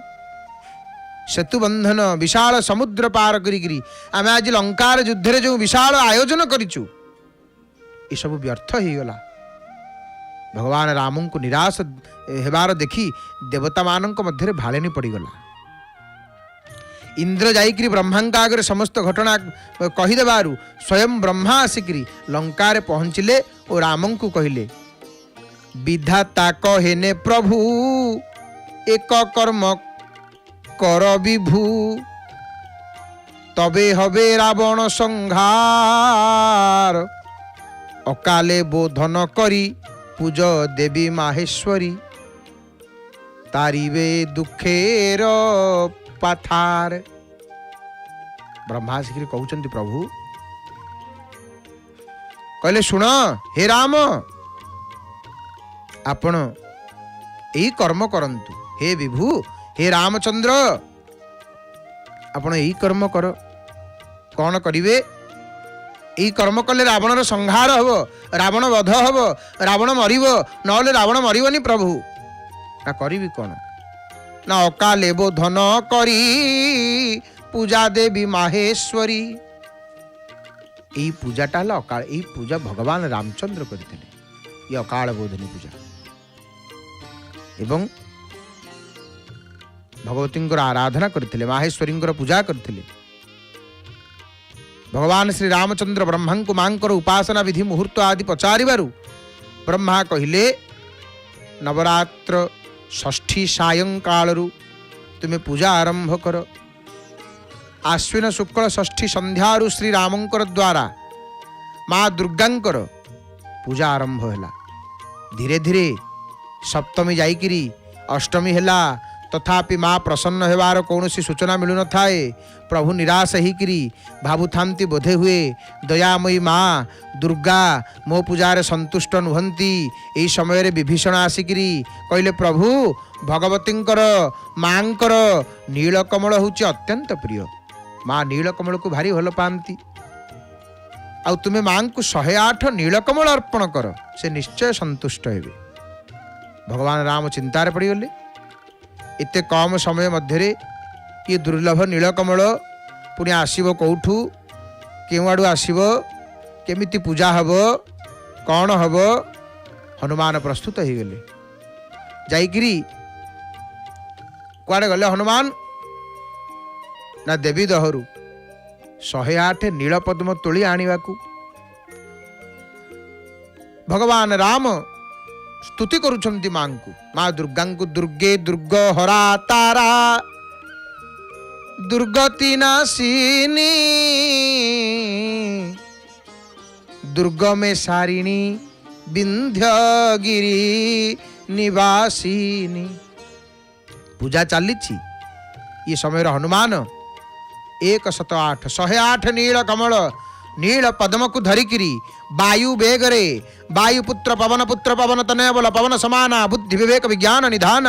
सेतु बंधन विशाल समुद्र पार करी आमे आज लंकार युद्ध रे जो विशाल आयोजन करिचु ये सब व्यर्थ हो गला। भगवान राम को निराश हेबार देखी देवता मानक मध्य भालेनी पड़गला। इंद्र जाइकरी ब्रह्मांका आगे समस्त घटना कहीदेबारु स्वयं ब्रह्मा आसिकी लंकार पहुँचले और राम को कहले विधाता कहेने प्रभु एक कर्म कर विभु तबे हबे रावण संहार अकाले बोधन करी पूज देवी माहेश्वरी तारिबे दुखेर पाथार। ब्रह्मा श्री कहते प्रभु कहले शुण हे राम आपण यही कर्म करंतु। हे विभु हे रामचंद्र आपण यही कर्म कर। कौन करिवे এই কর্ম কলে রাবণর সংহার হব, রাবণ বধ হব, রাবণ মরিব, নহলে রাবণ মরিবনি প্রভু। না করিবি কোন? না অকালে বোধন করি পূজা দেবী মাহেশ্বরী। এই পূজাটা হল অকাল, এই পূজা ভগবান রামচন্দ্র করেছিলেন, এই অকাল বোধনী পূজা। এবং ভগবତୀଙ୍କର ଆରାଧନା କରିଥିଲେ, ମାହେଶ୍ୱରୀଙ୍କର ପୂଜା କରିଥିଲେ। ଭଗବାନ ଶ୍ରୀ ରାମଚନ୍ଦ୍ର ବ୍ରହ୍ମାଙ୍କୁ ମାଙ୍କର ଉପାସନା ବିଧି ମୁହୂର୍ତ୍ତ ଆଦି ପଚାରିବାରୁ ବ୍ରହ୍ମା କହିଲେ, ନବରାତ୍ର ଷଷ୍ଠୀ ସାୟଂକାଳରୁ ତୁମେ ପୂଜା ଆରମ୍ଭ କର। ଆଶ୍ୱିନ ଶୁକ୍ଳ ଷଷ୍ଠୀ ସନ୍ଧ୍ୟାରୁ ଶ୍ରୀରାମଙ୍କର ଦ୍ୱାରା ମା ଦୁର୍ଗାଙ୍କର ପୂଜା ଆରମ୍ଭ ହେଲା। ଧୀରେ ଧୀରେ ସପ୍ତମୀ ଯାଇକିରି ଅଷ୍ଟମୀ ହେଲା, ତଥାପି ମା ପ୍ରସନ୍ନ ହେବାର କୌଣସି ସୂଚନା ମିଳୁନଥାଏ। ପ୍ରଭୁ ନିରାଶ ହେଇକିରି ଭାବୁଥାନ୍ତି, ବୋଧେ ହୁଏ ଦୟାମୟୀ ମା ଦୁର୍ଗା ମୋ ପୂଜାରେ ସନ୍ତୁଷ୍ଟ ନୁହନ୍ତି। ଏହି ସମୟରେ ବିଭୀଷଣ ଆସିକିରି କହିଲେ, ପ୍ରଭୁ ଭଗବତୀଙ୍କର ମାଙ୍କର ନୀଳକମଳ ହେଉଛି ଅତ୍ୟନ୍ତ ପ୍ରିୟ। ମା ନୀଳକମଳକୁ ଭାରି ଭଲ ପାଆନ୍ତି, ଆଉ ତୁମେ ମାଙ୍କୁ 108 ନୀଳକମଳ ଅର୍ପଣ କର, ସେ ନିଶ୍ଚୟ ସନ୍ତୁଷ୍ଟ ହେବେ। ଭଗବାନ ରାମ ଚିନ୍ତାରେ ପଡ଼ିଗଲେ। ଏତେ କମ୍ ସମୟ ମଧ୍ୟରେ ଇଏ ଦୁର୍ଲଭ ନୀଳକମଳ ପୁଣି ଆସିବ କେଉଁଠୁ, କେଉଁଆଡ଼ୁ ଆସିବ, କେମିତି ପୂଜା ହେବ, କ'ଣ ହେବ? ହନୁମାନ ପ୍ରସ୍ତୁତ ହେଇଗଲେ। ଯାଇକିରି କୁଆଡ଼େ ଗଲେ ହନୁମାନ? ନା ଦେବୀ ଦହରୁ 108 ନୀଳପଦ୍ମ ତୋଳି ଆଣିବାକୁ। ଭଗବାନ ରାମ ସ୍ତୁତି କରୁଛନ୍ତି ମାଙ୍କୁ, ମା ଦୁର୍ଗାଙ୍କୁ। ଦୁର୍ଗେ ଦୁର୍ଗ ହରା ତାରା, ଦୁର୍ଗତି ନାଶିନୀ, ଦୁର୍ଗମେ ସାରିଣୀ, ବିନ୍ଧ୍ୟଗିରି ନିବାସିନୀ। ପୂଜା ଚାଲିଛି। ଏ ସମୟରେ ହନୁମାନ 108 ନୀଳ କମଳ ନୀଳ ପଦ୍ମକୁ ଧରିକିରି ବାୟୁ ବେଗରେ, ବାୟୁପୁତ୍ର ପବନ ପୁତ୍ର ପବନ ତନୟ ବଳ ପବନ ସମାନ ବୁଦ୍ଧି ବିବେକ ବିଜ୍ଞାନ ନିଧାନ,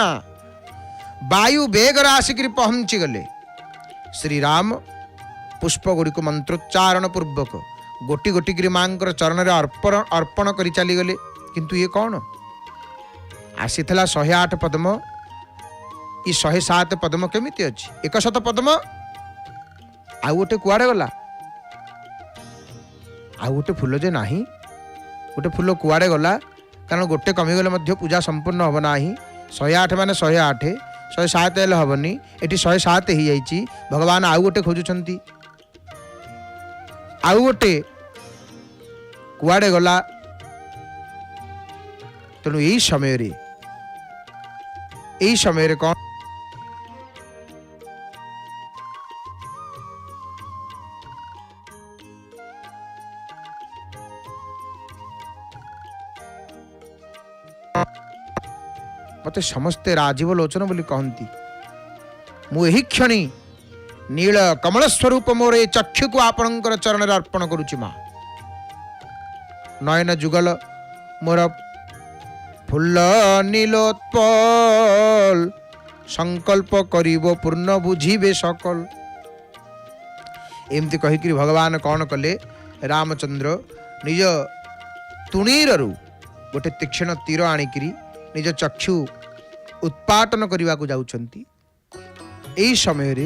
ବାୟୁ ବେଗରେ ଆସିକିରି ପହଞ୍ଚିଗଲେ। ଶ୍ରୀରାମ ପୁଷ୍ପ ଗୁଡ଼ିକୁ ମନ୍ତ୍ରୋଚ୍ଚାରଣ ପୂର୍ବକ ଗୋଟି ଗୋଟିକିରି ମାଙ୍କର ଚରଣରେ ଅର୍ପଣ କରି ଚାଲିଗଲେ। କିନ୍ତୁ ଇଏ କ'ଣ? ଆସିଥିଲା 108 ପଦ୍ମ, ଇ 107 ପଦ୍ମ କେମିତି ଅଛି? 100 ପଦ୍ମ ଆଉ ଗୋଟେ କୁଆଡ଼େ ଗଲା? ଆଉ ଗୋଟେ ଫୁଲ ଯେ ନାହିଁ, ଗୋଟେ ଫୁଲ କୁଆଡ଼େ ଗଲା? କାରଣ ଗୋଟେ କମିଗଲେ ମଧ୍ୟ ପୂଜା ସମ୍ପୂର୍ଣ୍ଣ ହେବ ନାହିଁ। 108 ମାନେ 108, 107 ହେଲେ ହେବନି। ଏଠି 107 ହେଇଯାଇଛି। ଭଗବାନ ଆଉ ଗୋଟେ ଖୋଜୁଛନ୍ତି, ଆଉ ଗୋଟେ କୁଆଡ଼େ ଗଲା? ତେଣୁ ଏଇ ସମୟରେ କ'ଣ? ମତେ ସମସ୍ତେ ରାଜୀବ ଲୋଚନ ବୋଲି କହନ୍ତି। ମୁଁ ଏହି କ୍ଷଣି ନୀଳ କମଳ ସ୍ୱରୂପ ମୋର ଏ ଚକ୍ଷୁକୁ ଆପଣଙ୍କର ଚରଣରେ ଅର୍ପଣ କରୁଛି। ମା ନୟନ ଯୁଗଳ ମୋର ଫୁଲ ନୀଲୋତ୍ପଲ, ସଂକଳ୍ପ କରିବ ପୂର୍ଣ୍ଣ ବୁଝିବେ ସକଲ। ଏମିତି କହିକିରି ଭଗବାନ କ'ଣ କଲେ? ରାମଚନ୍ଦ୍ର ନିଜ ତୁଣୀରରୁ ଗୋଟେ ତୀକ୍ଷ୍ଣ ତୀର ଆଣିକିରି ନିଜ ଚକ୍ଷୁ ଉତ୍ପାଟନ କରିବାକୁ ଯାଉଛନ୍ତି। ଏହି ସମୟରେ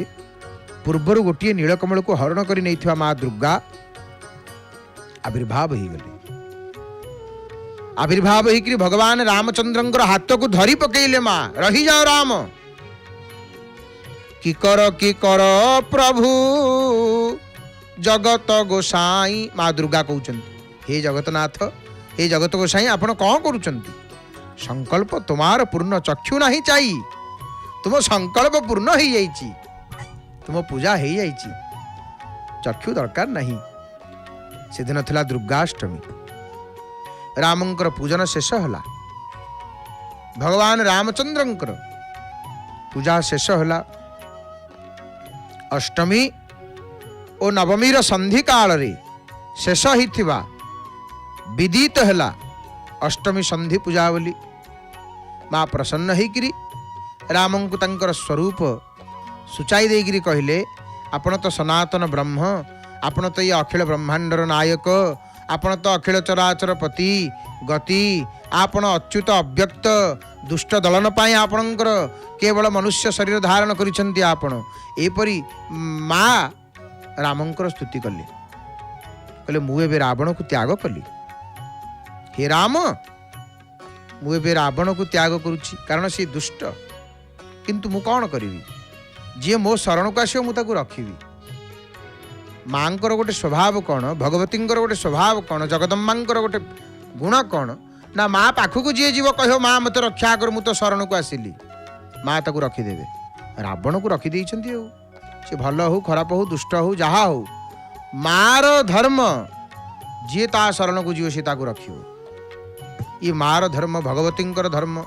ପୂର୍ବରୁ ଗୋଟିଏ ନୀଳକମଳକୁ ହରଣ କରି ନେଇଥିବା ମା ଦୁର୍ଗା ଆବିର୍ଭାବ ହେଇଗଲେ। ଆବିର୍ଭାବ ହେଇକିରି ଭଗବାନ ରାମଚନ୍ଦ୍ରଙ୍କର ହାତକୁ ଧରି ପକେଇଲେ। ମା ରହିଯାଅ ରାମ, କି କର ପ୍ରଭୁ ଜଗତ ଗୋସାଇଁ। ମା ଦୁର୍ଗା କହୁଛନ୍ତି, ହେ ଜଗତନାଥ, ହେ ଜଗତ ଗୋସାଇଁ, ଆପଣ କ'ଣ କରୁଛନ୍ତି? ସଂକଳ୍ପ ତୁମାର ପୂର୍ଣ୍ଣ, ଚକ୍ଷୁ ନାହିଁ ଚାଇ, ତୁମ ସଂକଳ୍ପ ପୂର୍ଣ୍ଣ ହେଇଯାଇଛି, ତୁମ ପୂଜା ହେଇଯାଇଛି, ଚକ୍ଷୁ ଦରକାର ନାହିଁ। ସେଦିନ ଥିଲା ଦୁର୍ଗାଷ୍ଟମୀ। ରାମଙ୍କର ପୂଜନ ଶେଷ ହେଲା। ଭଗବାନ ରାମଚନ୍ଦ୍ରଙ୍କର ପୂଜା ଶେଷ ହେଲା। ଅଷ୍ଟମୀ ଓ ନବମୀର ସନ୍ଧି କାଳରେ ଶେଷ ହେଇଥିବା ବିଦିତ ହେଲା ଅଷ୍ଟମୀ ସନ୍ଧି ପୂଜା ବୋଲି। ମା ପ୍ରସନ୍ନ ହେଇକିରି ରାମଙ୍କୁ ତାଙ୍କର ସ୍ୱରୂପ ସୂଚାଇ ଦେଇକିରି କହିଲେ, ଆପଣ ତ ସନାତନ ବ୍ରହ୍ମ, आपण तो ये अखिल ब्रह्मांडर नायक, आपण तो अखिल चराचर पति गति, आपण अच्युत अव्यक्त दुष्ट दलन पाई आपणकर केवल मनुष्य शरीर धारण करिसेंती। आपण एपरी माँ रामंकर स्तुति कले, कहले मु एबे रावण को त्याग कली। हे राम, मु एबे रावण को त्याग करुछि, कारण से दुष्ट, किंतु मु कौन करी, जी मो शरण को आसो मुझे रखी। माँकर गोटे स्वभाव कौन, भगवतींकर गोटे स्वभाव कौन, जगदम्बांकर गोटे गुण कौन ना, माँ पाखक जी जीव कह माँ मत रक्षा कर, मु तो शरण को आसिली, माँ ताकू रखीदेवे। रावण को रखीदे, सी भल हो खराब हो दुष्ट हो जहा हो, मार धर्म जी ता शरण को जीव सी ताकू रखियो। ये मार धर्म, भगवतींकर धर्म।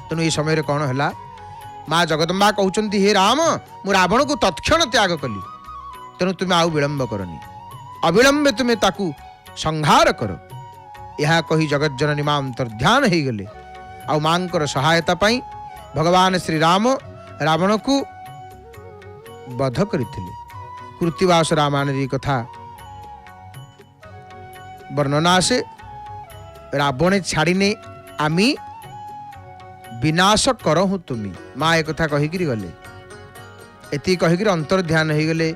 तेणु ये समय कौन है, माँ जगदम्बा कहते हे राम, मु रावण को तत्क्षण त्याग कली, तेणु तुम्हें आउ विलंब करनी, अविलंबे तुम्हें ताकू संहार कर। यह कही जगत जननी माँ अंतर्ध्यान हो गले। आउ माँकर सहायता पाई भगवान श्री राम रावण को बध करथिले। कृत्तिवास रामायण कथा वर्णना से रावण छाड़ने आमी विनाश करहु तुमी, माँ एक कथा कहीकि गले। एति कहीकि अंतर्ध्यान हो गले।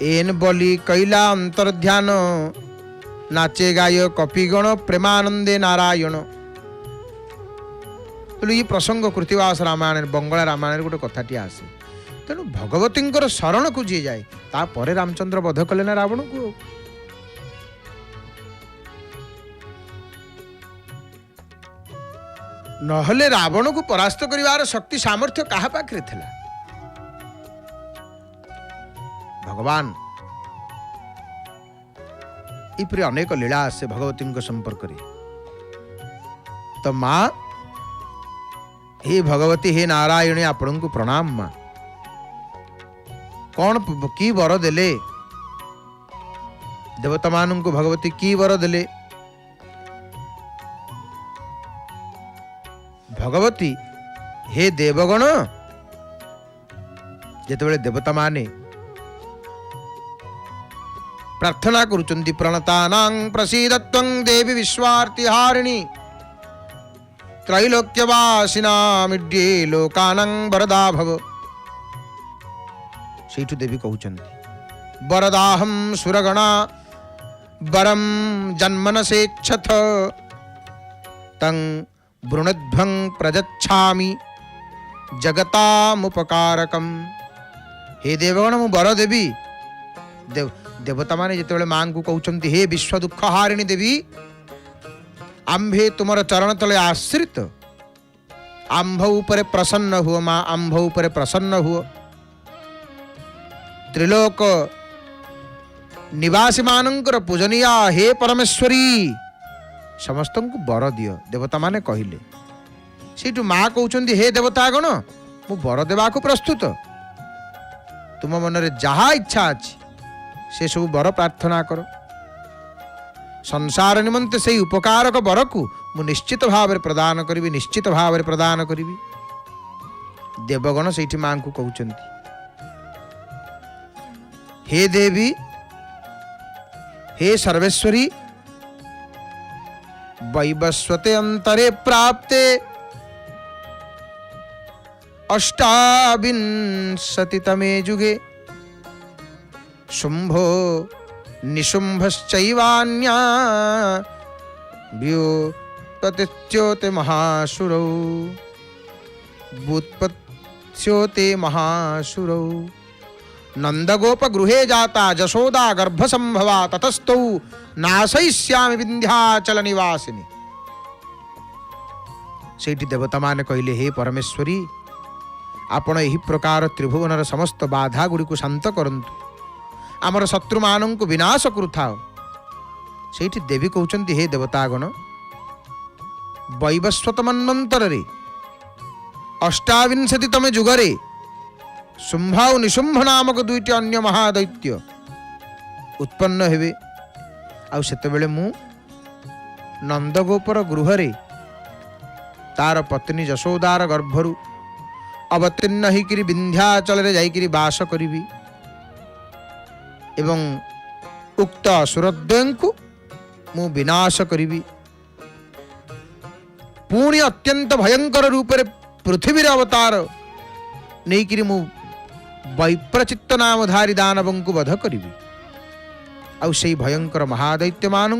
एन बोली कैला अंतर्ध्यान, नाचे गाय कपिगण प्रेमानंदे नारायण। तेणु ये प्रसंग कृत्तिवास रामायण बंगला रामायण गोटे कथाटी आसे। तेणु भगवतींकर शरण को जी जाए, तापर रामचंद्र बध कले ना रावण को। नहले रावण को परास्त करिवार शक्ति सामर्थ्य कहा पाखरे थिला। भगवान इपरि अनेक लीला आसे भगवती संपर्क रे। तो माँ हे भगवती, हे नारायणी, आपण को प्रणाम। माँ कौन की वर देले, देवता मान को भगवती की वर देले। भगवती हे देवगण, जेतेबेले देवता माने प्रार्थना करुचंती, प्रणतानां प्रसीदत्वं देवी विश्वार्तिहारिणी, त्रैलोक्यवासिनामिड्ये लोकानां वरदा भव। सेठु देवी कहउचंती, वरदाहं सुरगणा वरम जन्मनसेच्छथ, तं वृणध्वं प्रजच्छामि जगतामुपकारकम। हे देवगण, मु वर देवी। देवता माने जिते माँ को कहते हे विश्व दुख हारिणी देवी, आंभे तुमर चरण तले आश्रित, आंभ ऊपर प्रसन्न हुओ। माँ आंभ ऊपर प्रसन्न हुओ। त्रिलोक निवासी मानकर पूजनीया हे परमेश्वरी, समस्त को वर दियो। देवता माने कहिले। सेठु माँ कहते हे देवतागण, मु वर देवा को प्रस्तुत, तुम मनरे जहा इच्छा अछि से सब वर प्रार्थना करो। संसार निमंते से उपकारक वर को मु निश्चित भाव प्रदान करी, निश्चित भाव प्रदान करी। देवगण से माँ को कहते हे देवी, हे सर्वेश्वरी, वैवस्वते अंतरे प्राप्ते अष्टाविंशतितमे युगे शुंभो निशुंभश्चैवान्या व्युत्पत्त्योते महासुरौ, व्युत्पत्त्योते महासुरौ। नंदगोप गृहे जाता जशोदा गर्भ संभवा, ततस्तौ नाशयिष्यामि विंध्याचल निवासिनी। सेठी देवता माने कहले हे परमेश्वरी, आपण एही प्रकार त्रिभुवनर समस्त बाधा गुड़ी को शांत करंतु, आमर शत्रु मानन को विनाश करुथाओ। सेठी देवी कहउचंती हे देवतागण, वैवस्वत मन्वंतर रे अष्टाविंशतितमे जुगरे शुंभ और निशुंभ नामक दुईटी अन्य महादैत्य उत्पन्न हेबे। आउ सेतेबेले मु नंदगोपर गृहरे तार पत्नी जशोदार गर्भरु अवतीर्ण होकर विंध्याचल रे जाइकरी वास करिबी। एवं उक्त असुरद्वयंकु मु विनाश करी पुणी अत्यंत भयंकर रूप से पृथ्वी अवतार नहीं मु वैप्रचित्त नामधारी दानवों को वध करी आउ से भयंकर महादैत्य मानू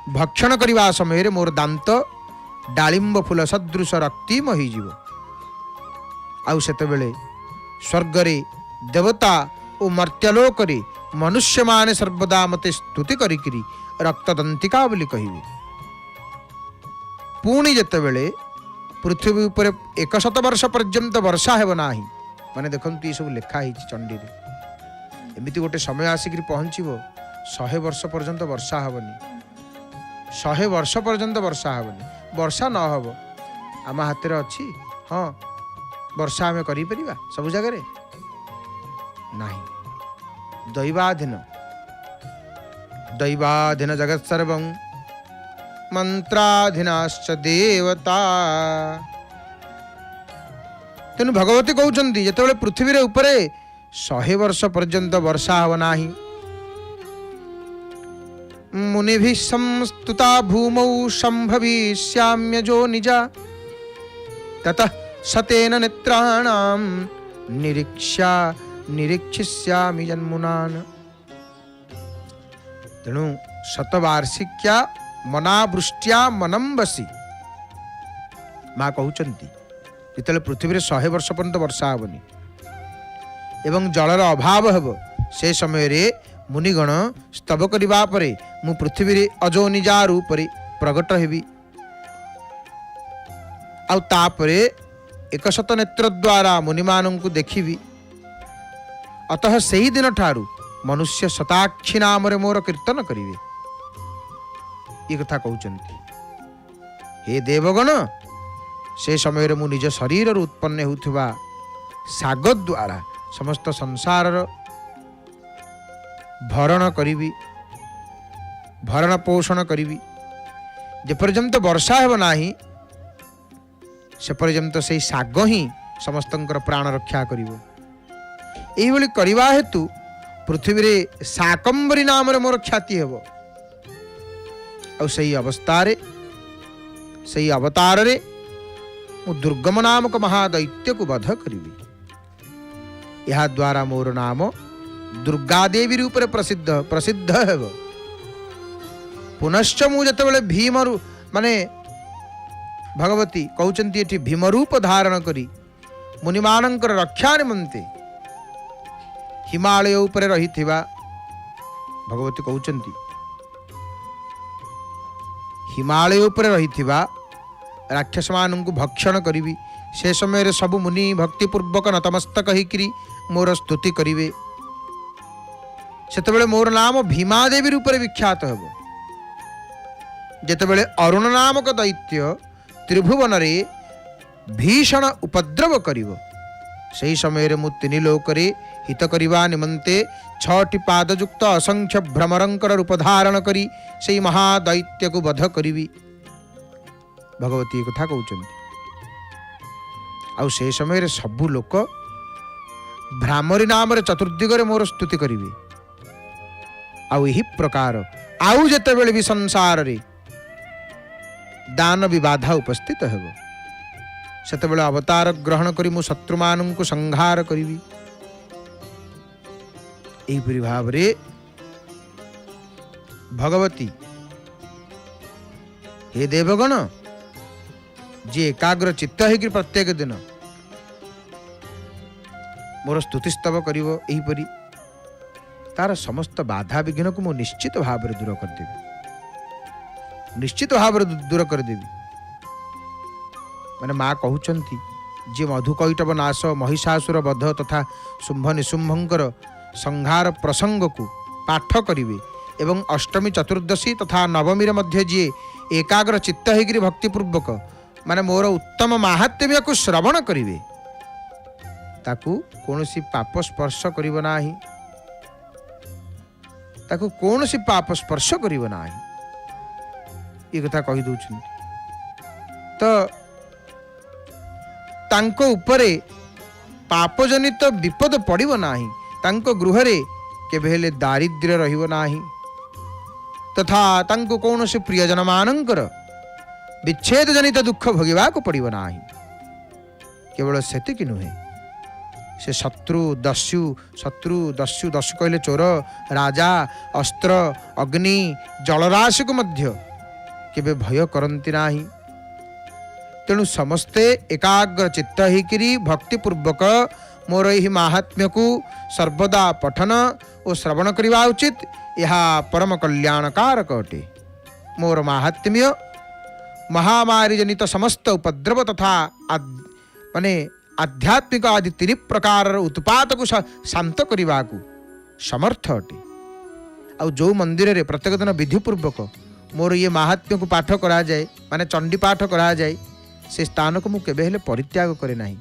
भक्षण करने समय मोर दांत डालिंब फूल सदृश रक्तिम हो आउ सेतेबेले स्वर्गरे देवता और मर्त्यलोक मनुष्य माने सर्वदा मते स्तुति करिकिरी रक्तदंतिका बोली कहिबे। पुणी जेतेबेले पृथ्वी उपर 100 वर्ष पर्यंत वर्षा हेब नाही माने देखंतु ये सब लिखा है चंडी रे एमिति गोटे समय आसिक पहुँचब 100 वर्ष पर्यंत वर्षा हेबनी 100 वर्ष पर्यंत वर्षा हेबनी वर्षा न हब आम हाथ अच्छी हाँ वर्षा आम कर सब जगह नहीं दैवाधीन जगत सर्व मंत्राधीनाश्च देवता तेणु भगवती कहते जिते पृथ्वी रे उपरे 100 वर्ष पर्यंत वर्षा हब नाही मुनिभिः संस्तुता भूमौ संभविष्याम्यजो निजा ततः सतेन नेत्राणां निरीक्षिष्यामि जन्मुनान्। तेणु शतवार्षिक्या मनावृष्ट्या मनम बसी माँ कहते जिते पृथ्वी रे 100 वर्ष पर्यंत वर्षा हेबनी एवं जलर अभाव हेब से समय रे मुनिगण स्तव करबा परे मु पृथ्वी रे अजोनिजा रूप रे प्रकट हेबी आउ तापरे 100 नेत्र द्वारा मुनिमानन को देखिबी। अतः सही दिन ठारू मनुष्य शताक्षी नाम रे मोर कीर्तन करिवे ये कथा कहउचंती। हे देवगण से समय रे मु निज शरीर रे उत्पन्न होउथिबा साग द्वारा समस्त संसार भरण करी भरण पोषण करी जेपर्यंत वर्षा हेब नाही से पर्यंत से साग ही समस्तंकर प्राण रक्षा करिवो। एही भली करिवा हेतु पृथ्वी रे शाकंभरी नाम रे मोर ख्याति हेबो और सही अवस्था रे सही अवतार रे मु दुर्गम नामक महादैत्य को वध करिवि। यह द्वारा मोर नाम दुर्गा देवी रूप रे प्रसिद्ध हेबो। पुनश्च मु जतबेले भीम माने भगवती कहउचंती एठी भीम रूप धारण करी मुनिमानंकर रक्षा निमंते हिमालय उपरे रहिथिबा भगवती कहउचंती हिमालय उपरे रहिथिबा राक्षस मानंकु भक्षण करिवि। से समय रे सब मुनि भक्तिपूर्वक नतमस्तक होइकरी मोर स्तुति करिवे। सेतेबेले मोर नाम भीमादेवी रूप रे विख्यात हेबो। जेतेबेले अरुण नामक दैत्य त्रिभुवन रे भीषण उपद्रव करिवो सही समय रे मु तीन लोक रे हित करिवा निमंते 6टी पादयुक्त असंख्य भ्रमरंकर रूप धारण करी सही महादैत्य को वध करिवि। भगवती कथा कहउचंती आउ से समय रे सबु लोक भ्रामरी नाम रे चतुर्दिगरे मोर स्तुति करिवे। आउ एही प्रकार आउ जेतेबेले भी संसार रे दान विबाधा उपस्थित हेबो सेतेबेले अवतार ग्रहण करी मु शत्रुमानंकु संहार करिवि। एहिपरि भाव रे भगवती हे देवगण जे एकाग्र चित्त है प्रत्येक दिन मोर स्तुति स्तव करिवो एहिपरि तार समस्त बाधा विघ्न को मु निश्चित भाव दूर करदेवी निश्चित भाव दूर करदेवी। माने माँ कहउचंती जे मधुकैटव नाश महिषासुर वध तथा शुंभ निशुंभंकर संहार प्रसंग को पाठ करिवे एवं अष्टमी चतुर्दशी तथा नवमी मध्य जी एकाग्र चित्त होकर भक्तिपूर्वक माने मोर उत्तम महात्म्य को श्रवण करिवे ताकू कौनसी पाप स्पर्श करिव नाही ताकू कौनसी पाप स्पर्श करिव नाही ये कथा कही दउछन। तो तांको उपरे पापजनित विपद पड़िव नाही तांको गृह रे केबे हेले दारिद्र्य रहिबो नाही तथा तांको कौनसी प्रियजन मानंकर विच्छेद जनित दुख भोगिबा को पड़िबो नाही। केवल सेतिक नुहे से शत्रु दस्यु दस्यु कहले चोर राजा अस्त्र अग्नि जलराशि को मध्य केबे भय करंती नाही। तेणु समस्ते एकाग्र चित्त होकरी भक्तिपूर्वक मोर यही महात्म्य को सर्वदा पठन और श्रवण करवा उचित। यह परम कल्याणकारक अटे। मोर महात्म्य महामारी जनित समस्त उपद्रव तथा माने आध्यात्मिक आदि 3 प्रकार उत्पात को शांत करने को समर्थ अटे। आ जो मंदिर रे प्रत्येक दिन विधिपूर्वक मोर ये महात्म्य को पाठ करा जाए माने चंडी पाठ करा जाए से स्थान को मुझे केबे परित्याग करे नहीं।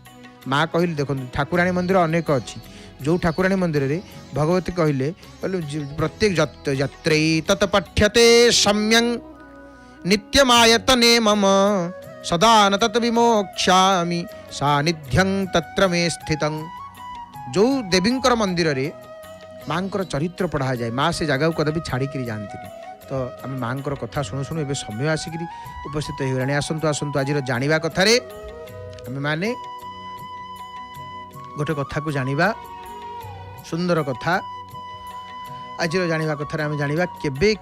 माँ कहले देखो ठाकुराणी मंदिर अनेक अच्छी जो ठाकुराणी मंदिर रे भगवती कहले प्रत्येक जत्रै तत् पठ्यते सम्यं नित्यमायतने मम सदा न तत् विमोक्ष्यामि सानिध्यं तत्र मे स्थितं। जो देवींकर मंदिर रे माँकर चरित्र पढ़ा जाए माँ से जगह को कभी छाड़ी जाती तो आम माँकर कथा शुणु शुणु ए समय आसिक उपस्थित हो आसतु आसतु आज जाना कथा आम मैंने गोटे कथा को जानिबा सुंदर कथा आज जानिबा कथा आम जानिबा केबे